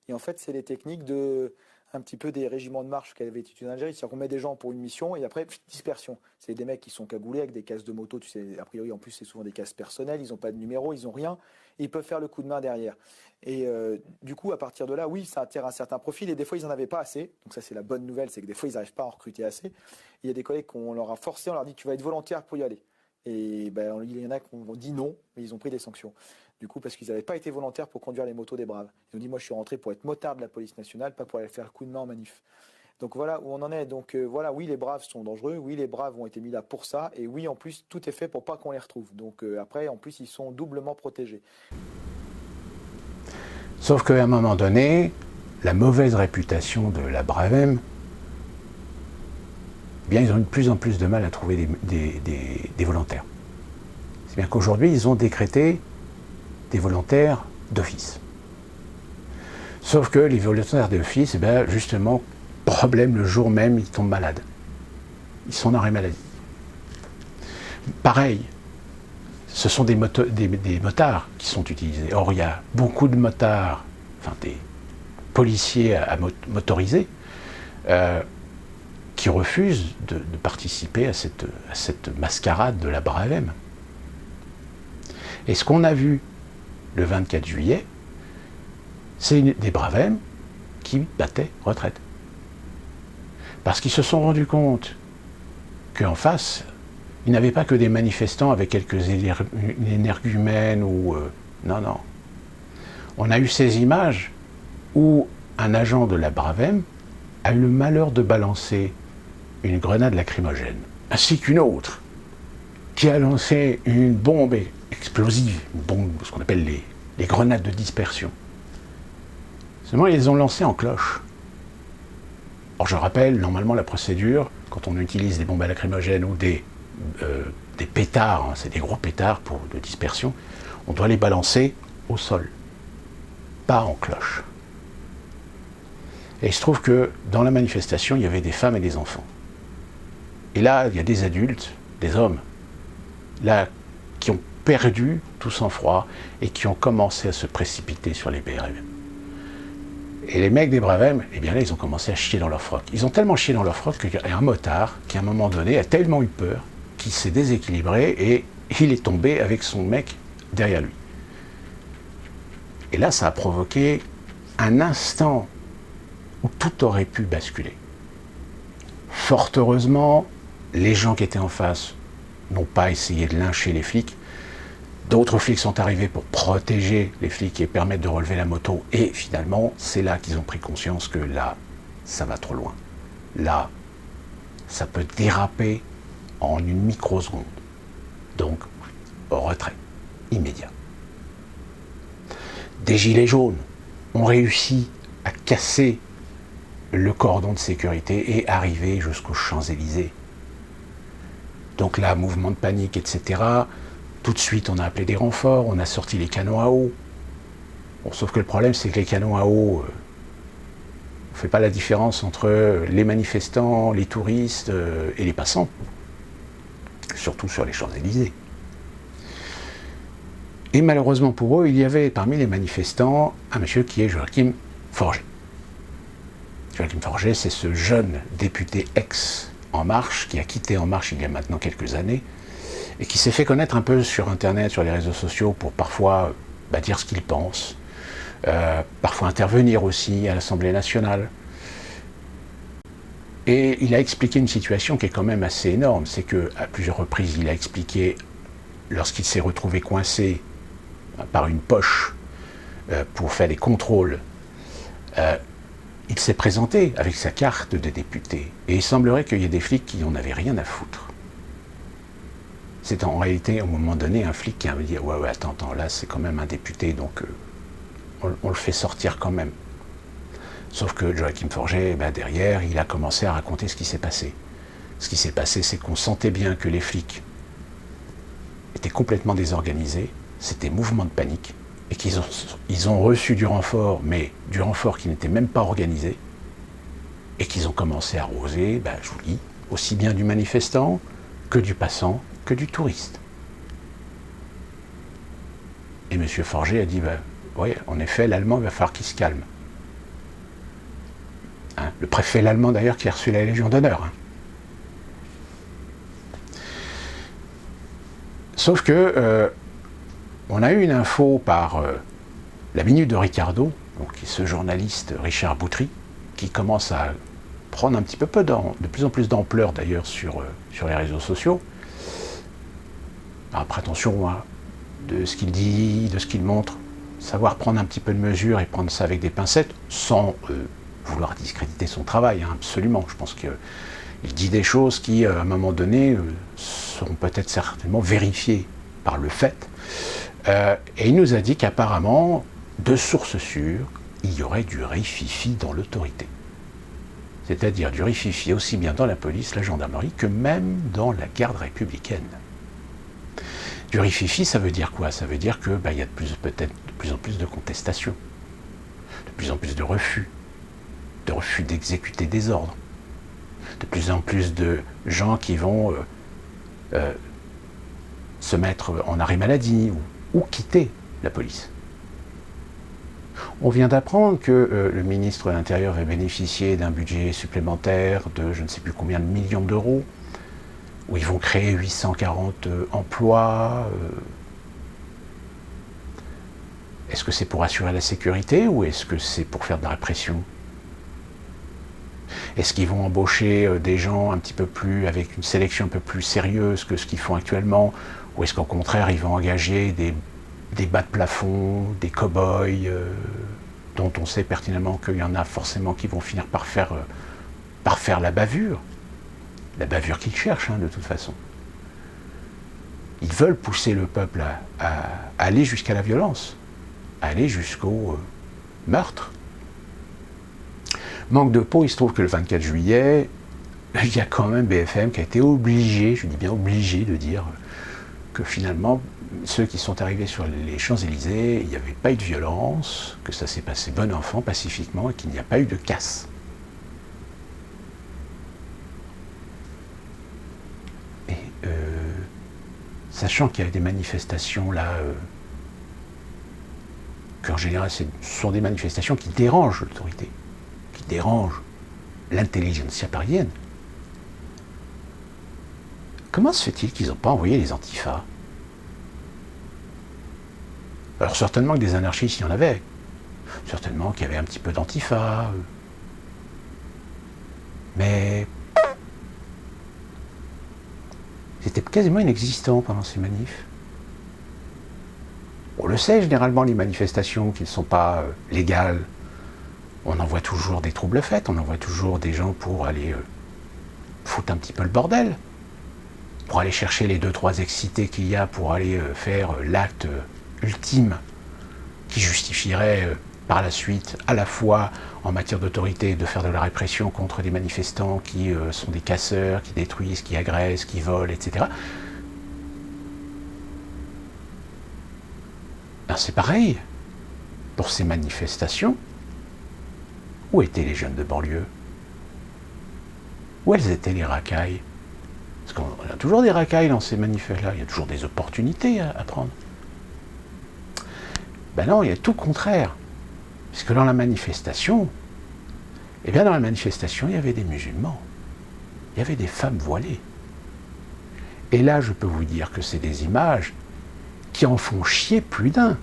Et en fait, c'est les techniques de un petit peu des régiments de marche qui avaient été en Algérie. C'est-à-dire qu'on met des gens pour une mission et après, dispersion. C'est des mecs qui sont cagoulés avec des casques de moto, tu sais, a priori en plus c'est souvent des casques personnels, ils n'ont pas de numéro, ils n'ont rien, et ils peuvent faire le coup de main derrière. Et du coup, à partir de là, oui, ça attire un certain profil et des fois ils n'en avaient pas assez. Donc ça c'est la bonne nouvelle, c'est que des fois ils n'arrivent pas à en recruter assez. Et il y a des collègues qu'on leur a forcé, on leur dit tu vas être volontaire pour y aller. Et ben, il y en a qui ont dit non, mais ils ont pris des sanctions. Du coup, parce qu'ils n'avaient pas été volontaires pour conduire les motos des braves. Ils ont dit moi je suis rentré pour être motard de la police nationale, pas pour aller faire le coup de main en manif. Donc voilà où on en est. Donc voilà, oui, les braves sont dangereux, oui, les braves ont été mis là pour ça, et oui, en plus, tout est fait pour pas qu'on les retrouve. Donc après, en plus, ils sont doublement protégés. Sauf qu'à un moment donné, la mauvaise réputation de la Bravem, eh bien, ils ont eu de plus en plus de mal à trouver des volontaires. C'est bien qu'aujourd'hui, ils ont décrété des volontaires d'office. Sauf que les volontaires d'office, eh bien, justement, problème, le jour même, ils tombent malades. Ils sont en arrêt maladie. Pareil, ce sont des motards qui sont utilisés. Or, il y a beaucoup de motards, enfin des policiers motorisés, qui refusent de participer à cette mascarade de la Bravem. Et ce qu'on a vu le 24 juillet, c'est des Bravem qui battaient retraite. Parce qu'ils se sont rendus compte qu'en face, ils n'avaient pas que des manifestants avec quelques énergumènes ou... non, non. On a eu ces images où un agent de la Bravem a eu le malheur de balancer une grenade lacrymogène, ainsi qu'une autre, qui a lancé une bombe explosive, une bombe, ce qu'on appelle les grenades de dispersion. Seulement, ils les ont lancées en cloche. Or, je rappelle, normalement, la procédure, quand on utilise des bombes à lacrymogène ou des pétards, hein, c'est des gros pétards de dispersion, on doit les balancer au sol, pas en cloche. Et il se trouve que dans la manifestation, il y avait des femmes et des enfants. Et là, il y a des adultes, des hommes, là, qui ont perdu tout sang-froid et qui ont commencé à se précipiter sur les BRM. Et les mecs des Bravem, eh bien là, ils ont commencé à chier dans leur froc. Ils ont tellement chié dans leur froc qu'il y a un motard qui, à un moment donné, a tellement eu peur qu'il s'est déséquilibré et il est tombé avec son mec derrière lui. Et là, ça a provoqué un instant où tout aurait pu basculer. Fort heureusement, les gens qui étaient en face n'ont pas essayé de lyncher les flics. D'autres flics sont arrivés pour protéger les flics et permettre de relever la moto. Et finalement, c'est là qu'ils ont pris conscience que là, ça va trop loin. Là, ça peut déraper en une microseconde. Donc, retrait immédiat. Des gilets jaunes ont réussi à casser le cordon de sécurité et arriver jusqu'aux Champs-Élysées. Donc là, mouvement de panique, etc. Tout de suite, on a appelé des renforts, on a sorti les canons à eau. Bon, sauf que le problème, c'est que les canons à eau, on ne fait pas la différence entre les manifestants, les touristes et les passants. Surtout sur les Champs-Élysées. Et malheureusement pour eux, il y avait parmi les manifestants un monsieur qui est Joachim Forget. Joachim Forget, c'est ce jeune député ex-En Marche, qui a quitté En Marche il y a maintenant quelques années, et qui s'est fait connaître un peu sur Internet, sur les réseaux sociaux, pour parfois dire ce qu'il pense, parfois intervenir aussi à l'Assemblée nationale. Et il a expliqué une situation qui est quand même assez énorme, c'est qu'à plusieurs reprises, il a expliqué, lorsqu'il s'est retrouvé coincé par une poche pour faire des contrôles, il s'est présenté avec sa carte de député. Et il semblerait qu'il y ait des flics qui n'en avaient rien à foutre. C'est en réalité, au moment donné, un flic qui a dit « Ouais, attends, là, c'est quand même un député, donc on le fait sortir quand même. » Sauf que Joachim Forget, derrière, il a commencé à raconter ce qui s'est passé. Ce qui s'est passé, c'est qu'on sentait bien que les flics étaient complètement désorganisés, c'était mouvement de panique, et qu'ils ont reçu du renfort, mais du renfort qui n'était même pas organisé, et qu'ils ont commencé à arroser, je vous dis, aussi bien du manifestant que du passant, que du touriste. Et M. Forget a dit, oui, en effet, l'Allemand, il va falloir qu'il se calme. Hein? le préfet l'allemand d'ailleurs qui a reçu la Légion d'honneur. Hein. Sauf que on a eu une info par la Minute de Ricardo, donc ce journaliste Richard Boutry, qui commence à prendre un petit peu de plus en plus d'ampleur d'ailleurs sur les réseaux sociaux. Après attention hein, de ce qu'il dit, de ce qu'il montre, savoir prendre un petit peu de mesure et prendre ça avec des pincettes, sans vouloir discréditer son travail, hein, absolument. Je pense qu'il dit des choses qui, à un moment donné, seront peut-être certainement vérifiées par le fait. Et il nous a dit qu'apparemment, de sources sûres, il y aurait du rififi dans l'autorité. C'est-à-dire du rififi aussi bien dans la police, la gendarmerie, que même dans la garde républicaine. Du rififi, ça veut dire quoi? Ça veut dire que y a peut-être de plus en plus de contestations, de plus en plus de refus d'exécuter des ordres, de plus en plus de gens qui vont se mettre en arrêt maladie ou quitter la police. On vient d'apprendre que le ministre de l'Intérieur va bénéficier d'un budget supplémentaire de je ne sais plus combien de millions d'euros, où ils vont créer 840 emplois. Est-ce que c'est pour assurer la sécurité ou est-ce que c'est pour faire de la répression? Est-ce qu'ils vont embaucher des gens un petit peu plus, avec une sélection un peu plus sérieuse que ce qu'ils font actuellement, ou est-ce qu'au contraire ils vont engager des bas de plafond, des cow-boys, dont on sait pertinemment qu'il y en a forcément qui vont finir par faire la bavure qu'ils cherchent, hein, de toute façon. Ils veulent pousser le peuple à aller jusqu'à la violence, à aller jusqu'au meurtre. Manque de peau, il se trouve que le 24 juillet, il y a quand même BFM qui a été obligé, je dis bien obligé, de dire que finalement, ceux qui sont arrivés sur les Champs-Élysées, il n'y avait pas eu de violence, que ça s'est passé bon enfant, pacifiquement, et qu'il n'y a pas eu de casse. Et sachant qu'il y a des manifestations là, qu'en général ce sont des manifestations qui dérangent l'autorité, qui dérangent l'intelligentsia parisienne, comment se fait-il qu'ils n'ont pas envoyé les antifas? Alors certainement que des anarchistes, il y en avait. Certainement qu'il y avait un petit peu d'antifa. Mais c'était quasiment inexistant pendant ces manifs. On le sait généralement, les manifestations qui ne sont pas légales, on envoie toujours des troubles faits, on envoie toujours des gens pour aller foutre un petit peu le bordel, pour aller chercher les 2-3 excités qu'il y a, pour aller faire l'acte ultime qui justifierait par la suite, à la fois en matière d'autorité, de faire de la répression contre des manifestants qui sont des casseurs, qui détruisent, qui agressent, qui volent, etc. Ben, c'est pareil. Pour ces manifestations, où étaient les jeunes de banlieue? Où elles étaient les racailles? Parce qu'on a toujours des racailles dans ces manifs-là, il y a toujours des opportunités à prendre. Ben non, il y a tout le contraire. Puisque dans la manifestation, il y avait des musulmans. Il y avait des femmes voilées. Et là, je peux vous dire que c'est des images qui en font chier plus d'un.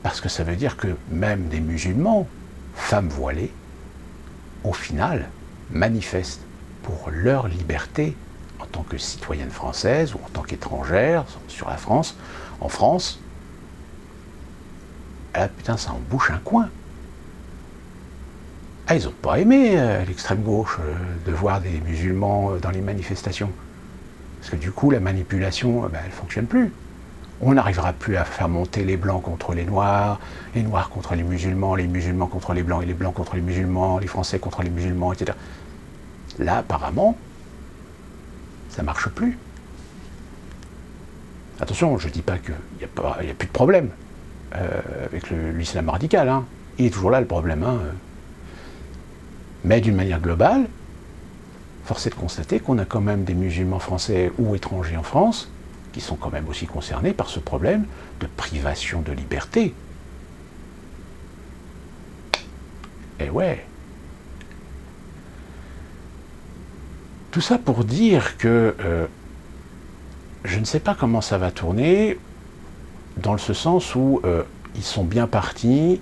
Parce que ça veut dire que même des musulmans, femmes voilées, au final, manifestent pour leur liberté en tant que citoyenne française ou en tant qu'étrangère sur la France, en France. Ah putain, ça en bouche un coin. Ah, ils n'ont pas aimé l'extrême gauche de voir des musulmans dans les manifestations. Parce que du coup, la manipulation, elle ne fonctionne plus. On n'arrivera plus à faire monter les blancs contre les noirs contre les musulmans contre les blancs et les blancs contre les musulmans, les Français contre les musulmans, etc. Là, apparemment, ça ne marche plus. Attention, je ne dis pas qu'il n'y a plus de problème avec l'islam radical. Hein. Il est toujours là, le problème. Hein. Mais d'une manière globale, force est de constater qu'on a quand même des musulmans français ou étrangers en France qui sont quand même aussi concernés par ce problème de privation de liberté. Et ouais, Tout ça pour dire que je ne sais pas comment ça va tourner, dans ce sens où ils sont bien partis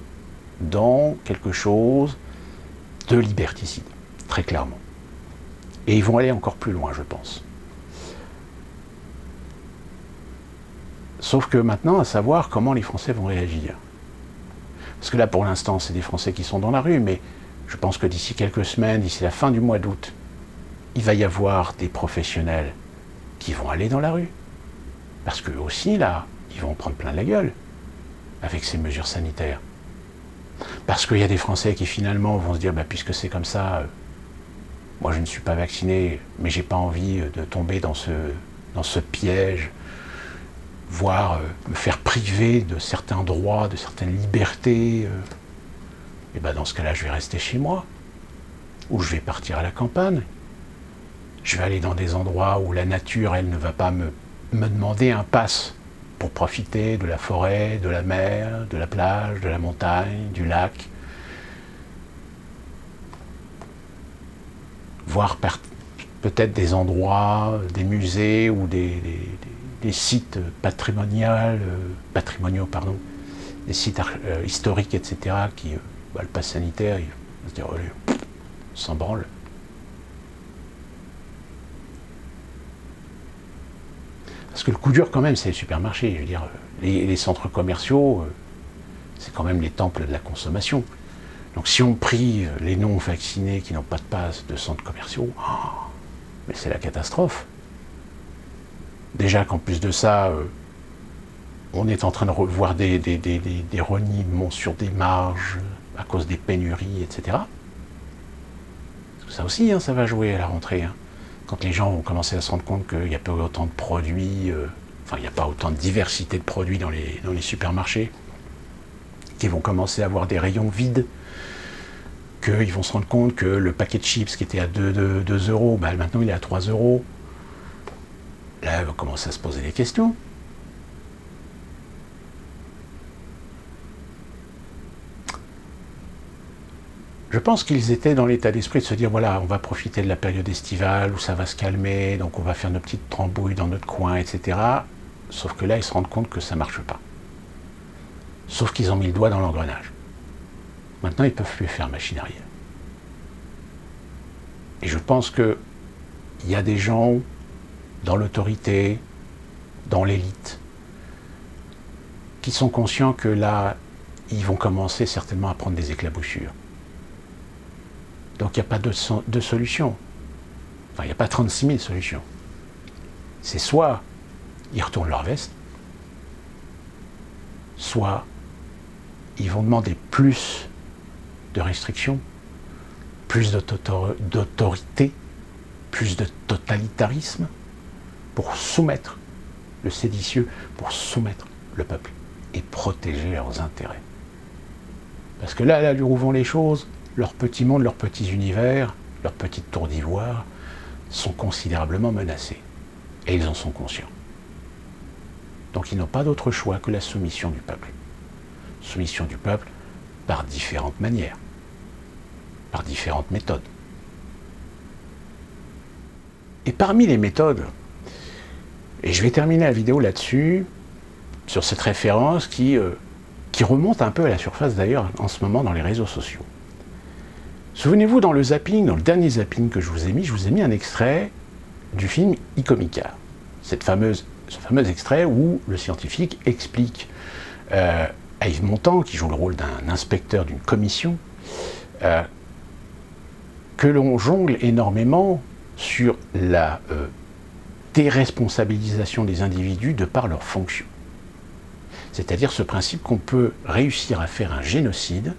dans quelque chose de liberticide, très clairement. Et ils vont aller encore plus loin, je pense. Sauf que maintenant, à savoir comment les Français vont réagir. Parce que là, pour l'instant, c'est des Français qui sont dans la rue, mais je pense que d'ici quelques semaines, d'ici la fin du mois d'août, il va y avoir des professionnels qui vont aller dans la rue. Parce qu'eux aussi, là, ils vont en prendre plein la gueule avec ces mesures sanitaires. Parce qu'il y a des Français qui finalement vont se dire, bah, puisque c'est comme ça, moi je ne suis pas vacciné, mais j'ai pas envie de tomber dans ce piège, voire me faire priver de certains droits, de certaines libertés. Et ben dans ce cas-là, je vais rester chez moi, ou je vais partir à la campagne. Je vais aller dans des endroits où la nature, elle ne va pas me demander un pass pour profiter de la forêt, de la mer, de la plage, de la montagne, du lac. Voir peut-être des endroits, des musées ou des sites patrimoniaux, des sites historiques, etc., qui, le pass sanitaire, il va se dire, allez, on s'en branle. Parce que le coup dur, quand même, c'est les supermarchés. Je veux dire, les centres commerciaux, c'est quand même les temples de la consommation. Donc si on prive les non-vaccinés qui n'ont pas de passe de centres commerciaux, mais c'est la catastrophe. Déjà qu'en plus de ça, on est en train de revoir des reniements sur des marges à cause des pénuries, etc. Ça aussi, ça va jouer à la rentrée. Quand les gens vont commencer à se rendre compte qu'il n'y a pas autant de produits, il n'y a pas autant de diversité de produits dans les supermarchés, qu'ils vont commencer à avoir des rayons vides, qu'ils vont se rendre compte que le paquet de chips qui était à 2 euros, maintenant il est à 3 euros. Là, ils vont commencer à se poser des questions. Je pense qu'ils étaient dans l'état d'esprit de se dire, voilà, on va profiter de la période estivale où ça va se calmer, donc on va faire nos petites trambouilles dans notre coin, etc. Sauf que là, ils se rendent compte que ça ne marche pas. Sauf qu'ils ont mis le doigt dans l'engrenage. Maintenant, ils ne peuvent plus faire machine arrière. Et je pense qu'il y a des gens dans l'autorité, dans l'élite, qui sont conscients que là, ils vont commencer certainement à prendre des éclaboussures. Donc il n'y a pas de solution. Enfin, il n'y a pas 36 000 solutions. C'est soit ils retournent leur veste, soit ils vont demander plus de restrictions, plus d'autorité, plus de totalitarisme pour soumettre le séditieux, pour soumettre le peuple et protéger leurs intérêts. Parce que là où vont les choses, leur petit monde, leurs petits univers, leurs petites tours d'ivoire sont considérablement menacés. Et ils en sont conscients. Donc ils n'ont pas d'autre choix que la soumission du peuple. Soumission du peuple par différentes manières, par différentes méthodes. Et parmi les méthodes, et je vais terminer la vidéo là-dessus, sur cette référence qui remonte un peu à la surface d'ailleurs en ce moment dans les réseaux sociaux. Souvenez-vous, dans le dernier zapping que je vous ai mis un extrait du film Ikomica. Ce fameux extrait où le scientifique explique à Yves Montand, qui joue le rôle d'un inspecteur d'une commission, que l'on jongle énormément sur la déresponsabilisation des individus de par leur fonction. C'est-à-dire ce principe qu'on peut réussir à faire un génocide.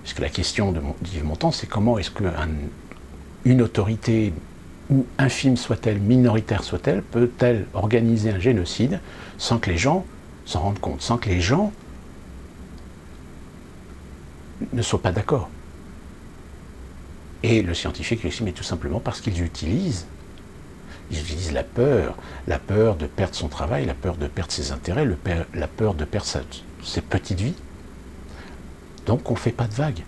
Parce que la question d'Yves Montand, c'est comment est-ce qu'une autorité, ou infime soit-elle, minoritaire soit-elle, peut-elle organiser un génocide sans que les gens s'en rendent compte, sans que les gens ne soient pas d'accord. Et le scientifique lui dit, mais tout simplement parce qu'ils utilisent la peur de perdre son travail, la peur de perdre ses intérêts, la peur de perdre ses petites vies. Donc on ne fait pas de vagues.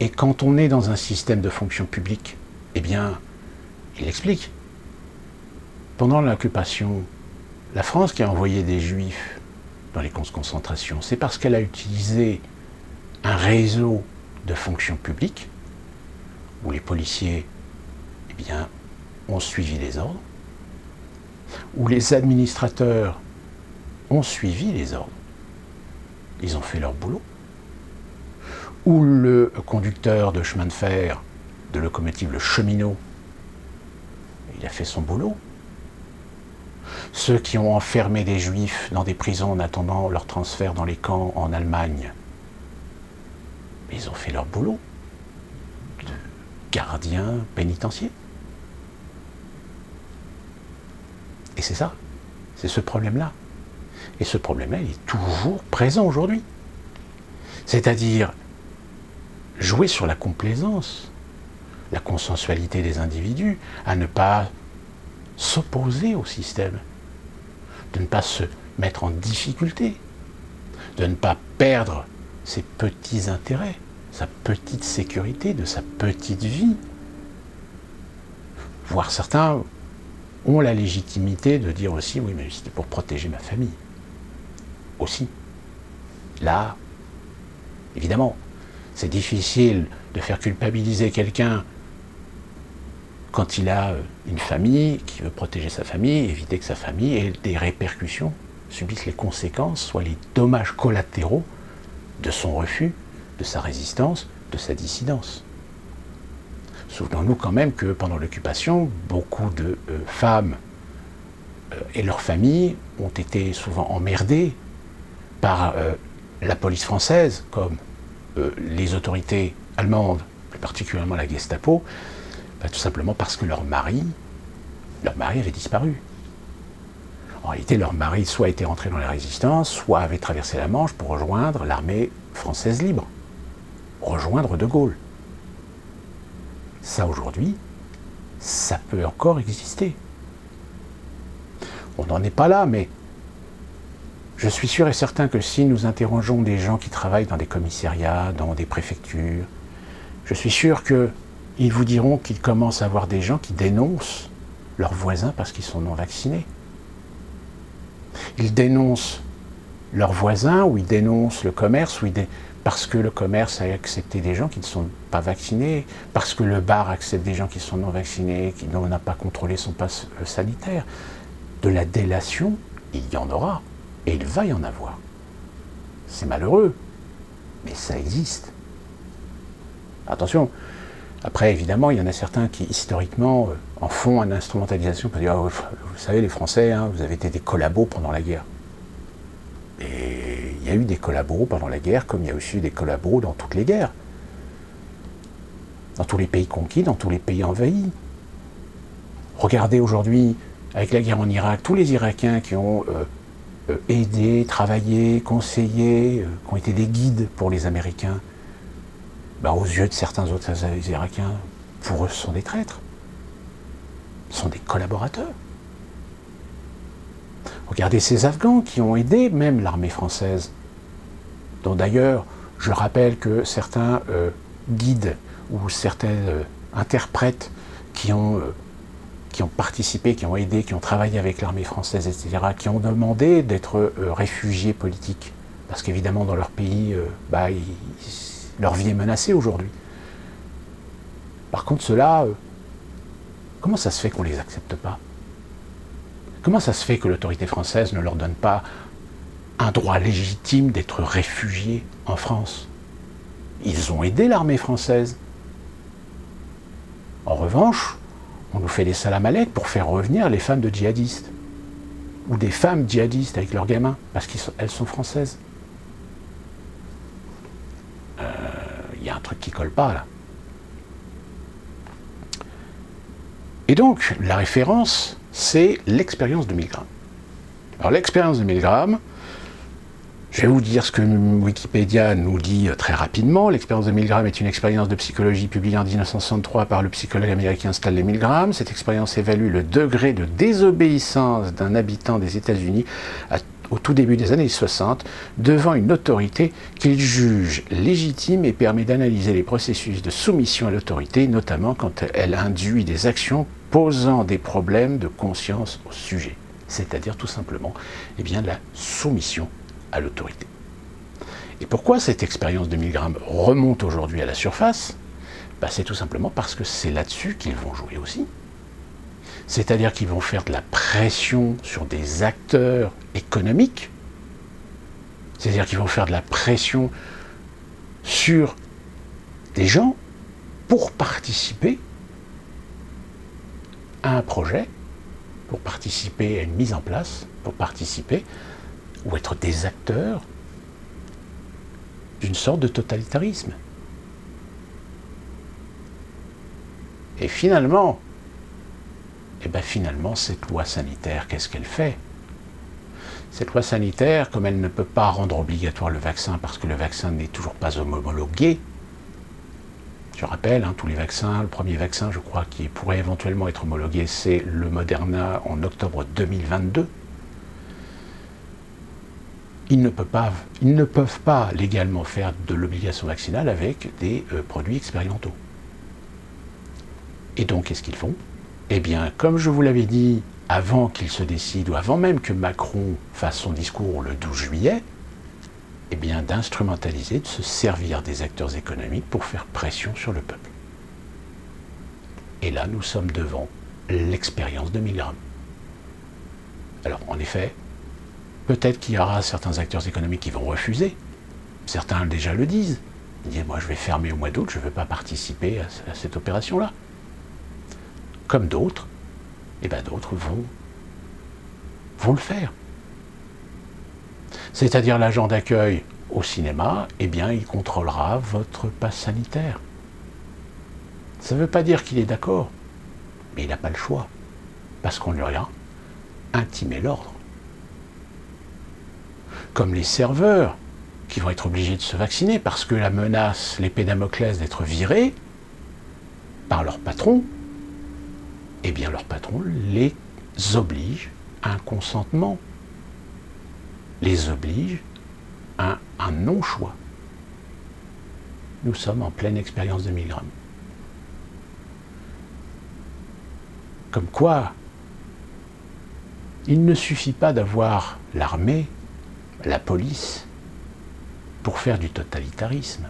Et quand on est dans un système de fonction publique, Eh bien, il explique. Pendant l'occupation, la France qui a envoyé des Juifs dans les camps de concentration, c'est parce qu'elle a utilisé un réseau de fonction publique où les policiers, eh bien, ont suivi les ordres, où les administrateurs ont suivi les ordres, ils ont fait leur boulot, où le conducteur de chemin de fer, de locomotive, le cheminot, il a fait son boulot. Ceux qui ont enfermé des Juifs dans des prisons en attendant leur transfert dans les camps en Allemagne, ils ont fait leur boulot de gardiens pénitentiaires. Et c'est ça, c'est ce problème-là. Et ce problème-là, il est toujours présent aujourd'hui. C'est-à-dire jouer sur la complaisance, la consensualité des individus, à ne pas s'opposer au système, de ne pas se mettre en difficulté, de ne pas perdre ses petits intérêts, sa petite sécurité, de sa petite vie. Voire certains ont la légitimité de dire aussi, oui, mais c'était pour protéger ma famille. Aussi. Là, évidemment, c'est difficile de faire culpabiliser quelqu'un quand il a une famille, qui veut protéger sa famille, éviter que sa famille ait des répercussions, subisse les conséquences, soit les dommages collatéraux de son refus, de sa résistance, de sa dissidence. Souvenons-nous quand même que pendant l'occupation, beaucoup de femmes et leurs familles ont été souvent emmerdées par la police française, comme les autorités allemandes, plus particulièrement la Gestapo, tout simplement parce que leur mari avait disparu. En réalité, leur mari soit était rentré dans la résistance, soit avait traversé la Manche pour rejoindre l'armée française libre, rejoindre De Gaulle. Ça, aujourd'hui, ça peut encore exister. On n'en est pas là, mais je suis sûr et certain que si nous interrogeons des gens qui travaillent dans des commissariats, dans des préfectures, je suis sûr qu'ils vous diront qu'ils commencent à avoir des gens qui dénoncent leurs voisins parce qu'ils sont non vaccinés. Ils dénoncent leurs voisins, ou ils dénoncent le commerce, parce que le commerce a accepté des gens qui ne sont pas vaccinés, parce que le bar accepte des gens qui sont non vaccinés, qui n'a pas contrôlé son passe sanitaire. De la délation, il y en aura, et il va y en avoir. C'est malheureux, mais ça existe. Attention, après évidemment, il y en a certains qui historiquement en font une instrumentalisation pour dire oh, vous savez les Français, hein, vous avez été des collabos pendant la guerre. Et il y a eu des collabos pendant la guerre, comme il y a aussi eu des collabos dans toutes les guerres. Dans tous les pays conquis, dans tous les pays envahis. Regardez aujourd'hui, avec la guerre en Irak, tous les Irakiens qui ont aidé, travaillé, conseillé, qui ont été des guides pour les Américains, aux yeux de certains autres Irakiens, pour eux, ce sont des traîtres. Ce sont des collaborateurs. Regardez ces Afghans qui ont aidé même l'armée française, dont d'ailleurs, je rappelle que certains guides ou certains interprètes qui ont participé, qui ont aidé, qui ont travaillé avec l'armée française, etc., qui ont demandé d'être réfugiés politiques. Parce qu'évidemment, dans leur pays, leur vie est menacée aujourd'hui. Par contre, ceux-là, comment ça se fait qu'on ne les accepte pas ? Comment ça se fait que l'autorité française ne leur donne pas un droit légitime d'être réfugiés en France ? Ils ont aidé l'armée française. En revanche, on nous fait des salam-aleiks pour faire revenir les femmes de djihadistes. Ou des femmes djihadistes avec leurs gamins, parce qu'elles sont françaises. Il y a un truc qui colle pas, là. Et donc, la référence, c'est l'expérience de Milgram. Alors, l'expérience de Milgram, je vais vous dire ce que Wikipédia nous dit très rapidement. L'expérience de Milgram est une expérience de psychologie publiée en 1963 par le psychologue américain Stanley Milgram. Cette expérience évalue le degré de désobéissance d'un habitant des États-Unis au tout début des années 60, devant une autorité qu'il juge légitime et permet d'analyser les processus de soumission à l'autorité, notamment quand elle induit des actions posant des problèmes de conscience au sujet, c'est-à-dire tout simplement de la soumission à l'autorité. Et pourquoi cette expérience de Milgram remonte aujourd'hui à la surface ? C'est tout simplement parce que c'est là-dessus qu'ils vont jouer aussi. C'est-à-dire qu'ils vont faire de la pression sur des acteurs économiques, c'est-à-dire qu'ils vont faire de la pression sur des gens pour participer à un projet, pour participer à une mise en place, pour participer ou être des acteurs d'une sorte de totalitarisme. Et finalement, cette loi sanitaire, qu'est-ce qu'elle fait ? Cette loi sanitaire, comme elle ne peut pas rendre obligatoire le vaccin parce que le vaccin n'est toujours pas homologué, je rappelle, tous les vaccins, le premier vaccin, je crois, qui pourrait éventuellement être homologué, c'est le Moderna en octobre 2022. Ils ne peuvent pas légalement faire de l'obligation vaccinale avec des produits expérimentaux. Et donc, qu'est-ce qu'ils font ? Comme je vous l'avais dit, avant qu'il se décide, ou avant même que Macron fasse son discours le 12 juillet, d'instrumentaliser, de se servir des acteurs économiques pour faire pression sur le peuple. Et là, nous sommes devant l'expérience de Milgram. Alors, en effet, peut-être qu'il y aura certains acteurs économiques qui vont refuser. Certains déjà le disent. Ils disent, moi je vais fermer au mois d'août, je ne veux pas participer à cette opération-là. Comme d'autres, d'autres vont le faire. C'est-à-dire l'agent d'accueil au cinéma, il contrôlera votre passe sanitaire. Ça ne veut pas dire qu'il est d'accord, mais il n'a pas le choix, parce qu'on lui a intimé l'ordre. Comme les serveurs, qui vont être obligés de se vacciner, parce que la menace, l'épée Damoclès d'être virés par leur patron, leur patron les oblige à un consentement, les oblige à un non-choix. Nous sommes en pleine expérience de Milgram. Comme quoi, il ne suffit pas d'avoir l'armée, la police, pour faire du totalitarisme.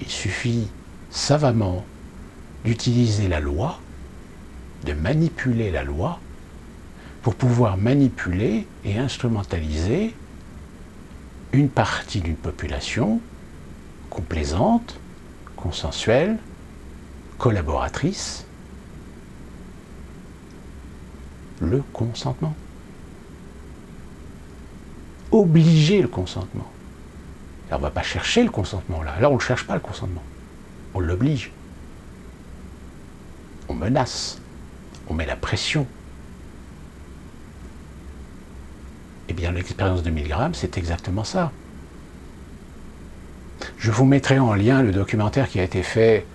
Il suffit savamment d'utiliser la loi, de manipuler la loi, pour pouvoir manipuler et instrumentaliser une partie d'une population complaisante, consensuelle, collaboratrice, le consentement. Obliger le consentement. Alors, on ne va pas chercher le consentement là. Là, on ne cherche pas le consentement. On l'oblige. On menace. On met la pression. L'expérience de Milgram, c'est exactement ça. Je vous mettrai en lien le documentaire qui a été fait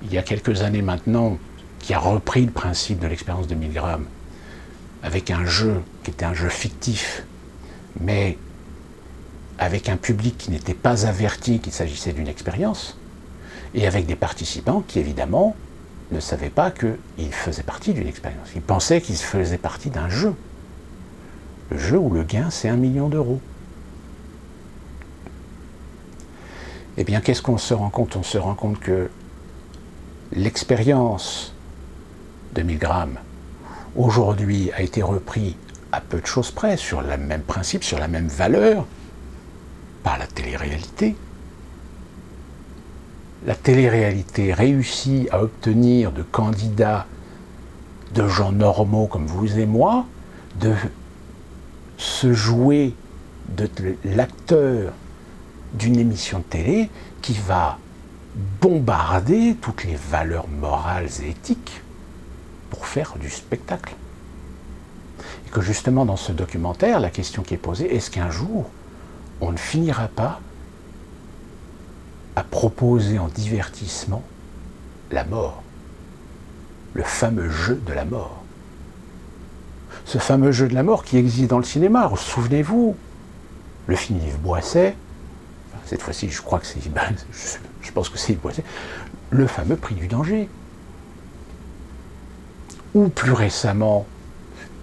il y a quelques années maintenant, qui a repris le principe de l'expérience de Milgram, avec un jeu qui était un jeu fictif, mais avec un public qui n'était pas averti qu'il s'agissait d'une expérience, et avec des participants qui, évidemment, ne savaient pas qu'ils faisaient partie d'une expérience. Ils pensaient qu'ils faisaient partie d'un jeu. Le jeu où le gain, c'est 1 million d'euros. Qu'est-ce qu'on se rend compte ? On se rend compte que l'expérience de Milgram, aujourd'hui, a été reprise à peu de choses près, sur le même principe, sur la même valeur, par la télé-réalité. La télé-réalité réussit à obtenir de candidats, de gens normaux comme vous et moi, de se jouer de l'acteur d'une émission de télé qui va bombarder toutes les valeurs morales et éthiques pour faire du spectacle. Et que justement dans ce documentaire, la question qui est posée, est-ce qu'un jour on ne finira pas à proposer en divertissement la mort, le fameux jeu de la mort? ce fameux jeu de la mort qui existe dans le cinéma. Souvenez-vous, le film Yves Boisset, cette fois-ci je crois que c'est, je pense que c'est Yves Boisset, le fameux Prix du danger. Ou plus récemment,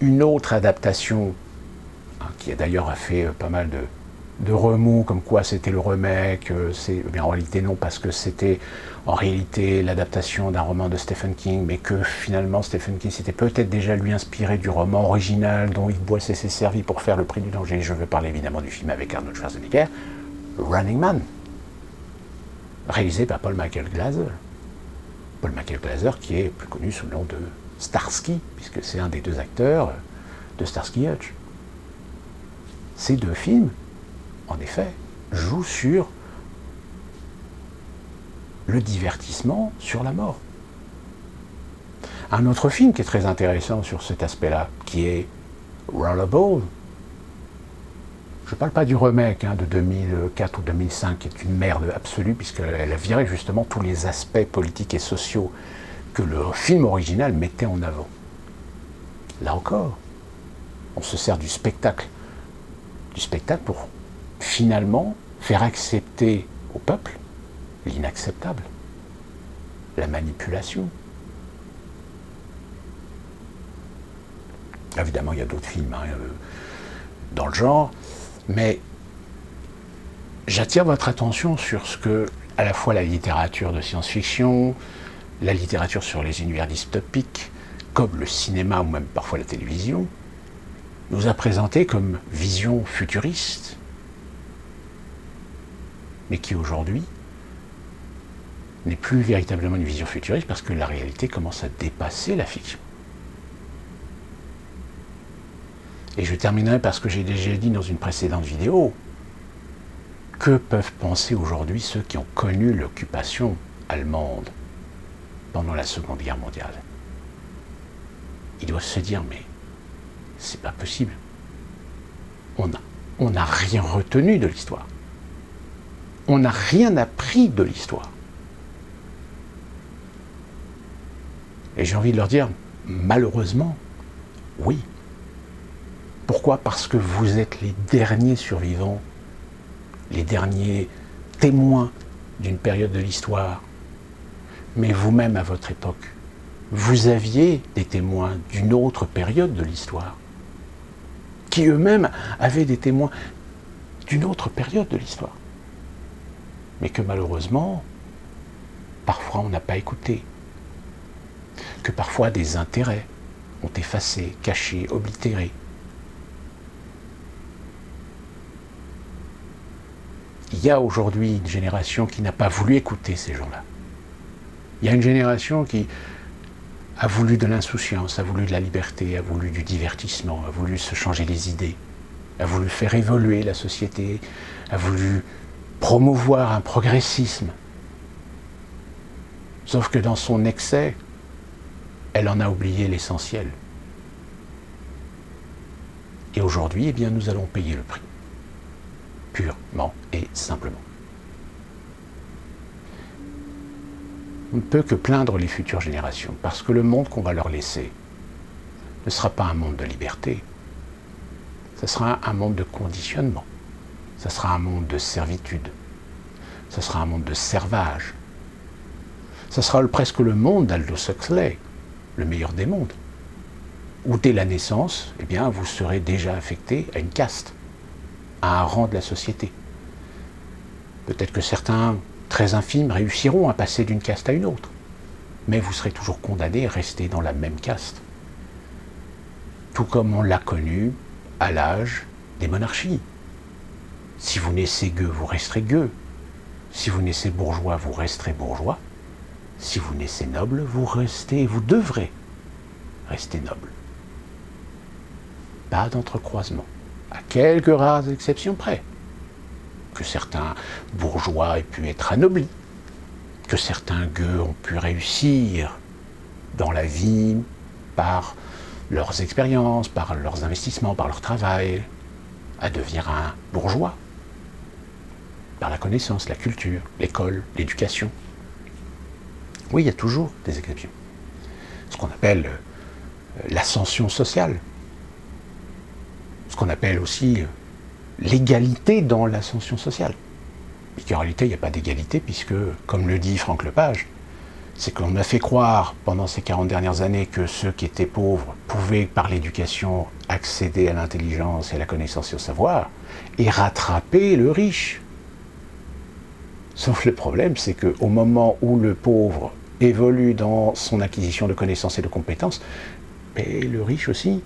une autre adaptation, qui a d'ailleurs fait pas mal de remous, comme quoi c'était le remake, mais en réalité non, parce que c'était en réalité l'adaptation d'un roman de Stephen King, mais que finalement Stephen King s'était peut-être déjà lui inspiré du roman original dont Yves Boisset s'est servi pour faire le Prix du danger. Je veux parler évidemment du film avec Arnold Schwarzenegger, Running Man, réalisé par Paul Michael Glaser. Paul Michael Glaser qui est plus connu sous le nom de Starsky, puisque c'est un des deux acteurs de Starsky Hutch. Ces deux films, en effet, jouent sur le divertissement, sur la mort. Un autre film qui est très intéressant sur cet aspect-là, qui est Rollerball. Je ne parle pas du remake de 2004 ou 2005, qui est une merde absolue, puisqu'elle a viré justement tous les aspects politiques et sociaux que le film original mettait en avant. Là encore, on se sert du spectacle pour finalement faire accepter au peuple l'inacceptable, la manipulation. Évidemment, il y a d'autres films dans le genre, mais j'attire votre attention sur ce que, à la fois la littérature de science-fiction, la littérature sur les univers dystopiques, comme le cinéma ou même parfois la télévision, nous a présenté comme vision futuriste, mais qui aujourd'hui n'est plus véritablement une vision futuriste parce que la réalité commence à dépasser la fiction. Et je terminerai par ce que j'ai déjà dit dans une précédente vidéo. Que peuvent penser aujourd'hui ceux qui ont connu l'occupation allemande pendant la Seconde Guerre mondiale? Ils doivent se dire, mais c'est pas possible. On n'a rien retenu de l'histoire. On n'a rien appris de l'histoire. Et j'ai envie de leur dire, malheureusement, oui. Pourquoi? Parce que vous êtes les derniers survivants, les derniers témoins d'une période de l'histoire. Mais vous-même, à votre époque, vous aviez des témoins d'une autre période de l'histoire, qui eux-mêmes avaient des témoins d'une autre période de l'histoire. Mais que malheureusement, parfois on n'a pas écouté. Que parfois des intérêts ont effacé, caché, oblitéré. Il y a aujourd'hui une génération qui n'a pas voulu écouter ces gens-là. Il y a une génération qui a voulu de l'insouciance, a voulu de la liberté, a voulu du divertissement, a voulu se changer les idées, a voulu faire évoluer la société, a voulu promouvoir un progressisme. Sauf que dans son excès, elle en a oublié l'essentiel. Et aujourd'hui, eh bien, nous allons payer le prix. Purement et simplement. On ne peut que plaindre les futures générations, parce que le monde qu'on va leur laisser ne sera pas un monde de liberté. Ce sera un monde de conditionnement. Ce sera un monde de servitude. Ce sera un monde de servage. Ce sera presque le monde d'Aldous Huxley, le meilleur des mondes, où dès la naissance, eh bien, vous serez déjà affecté à une caste, à un rang de la société. Peut-être que certains, très infimes, réussiront à passer d'une caste à une autre, mais vous serez toujours condamné à rester dans la même caste. Tout comme on l'a connu à l'âge des monarchies. Si vous naissez gueux, vous resterez gueux. Si vous naissez bourgeois, vous resterez bourgeois. Si vous naissez noble, vous devrez rester noble. Pas d'entrecroisement, à quelques rares exceptions près. Que certains bourgeois aient pu être anoblis, que certains gueux ont pu réussir dans la vie par leurs expériences, par leurs investissements, par leur travail, à devenir un bourgeois, par la connaissance, la culture, l'école, l'éducation. Oui, il y a toujours des exceptions. Ce qu'on appelle l'ascension sociale. qu'on appelle aussi l'égalité dans l'ascension sociale. Mais qu'en réalité, il n'y a pas d'égalité, puisque, comme le dit Franck Lepage, c'est qu'on a fait croire pendant ces 40 dernières années que ceux qui étaient pauvres pouvaient, par l'éducation, accéder à l'intelligence et à la connaissance et au savoir, et rattraper le riche. Sauf le problème, c'est qu'au moment où le pauvre évolue dans son acquisition de connaissances et de compétences, et le riche aussi,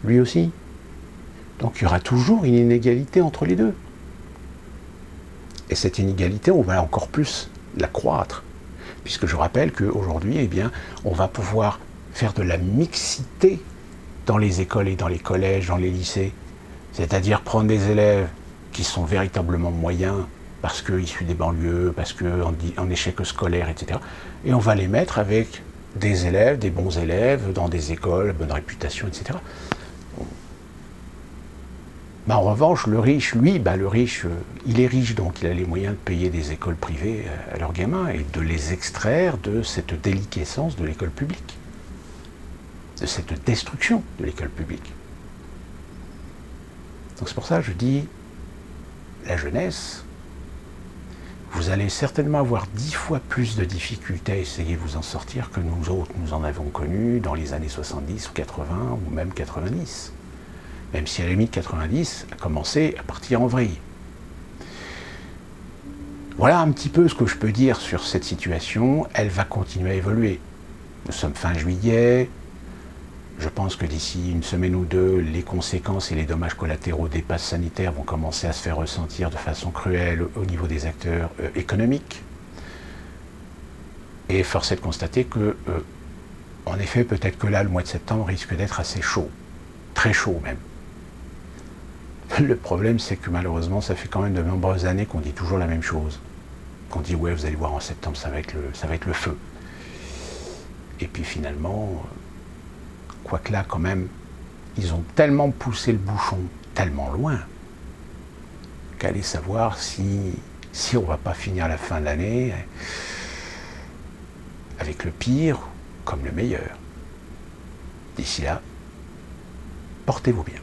lui aussi. Donc il y aura toujours une inégalité entre les deux. Et cette inégalité, on va encore plus la croître. Puisque je rappelle qu'aujourd'hui, eh bien, on va pouvoir faire de la mixité dans les écoles et dans les collèges, dans les lycées. C'est-à-dire prendre des élèves qui sont véritablement moyens, parce qu'issus des banlieues, parce qu'en échec scolaire, etc. Et on va les mettre avec des élèves, des bons élèves, dans des écoles, bonne réputation, etc. En revanche, le riche, lui, il est riche, donc il a les moyens de payer des écoles privées à leurs gamins et de les extraire de cette déliquescence de l'école publique, de cette destruction de l'école publique. Donc c'est pour ça que je dis, la jeunesse, vous allez certainement avoir 10 fois plus de difficultés à essayer de vous en sortir que nous autres, nous en avons connu dans les années 70 ou 80 ou même 90. Même si à la limite 90 a commencé à partir en vrille. Voilà un petit peu ce que je peux dire sur cette situation. Elle va continuer à évoluer. Nous sommes fin juillet. Je pense que d'ici une semaine ou deux, les conséquences et les dommages collatéraux des passes sanitaires vont commencer à se faire ressentir de façon cruelle au niveau des acteurs économiques. Et force est de constater que, en effet, peut-être que là, le mois de septembre risque d'être assez chaud. Très chaud même. Le problème, c'est que malheureusement, ça fait quand même de nombreuses années qu'on dit toujours la même chose. Qu'on dit, ouais, vous allez voir en septembre, ça va être le feu. Et puis finalement, quoique là, quand même, ils ont tellement poussé le bouchon tellement loin qu'allez savoir si on ne va pas finir la fin de l'année avec le pire comme le meilleur. D'ici là, portez-vous bien.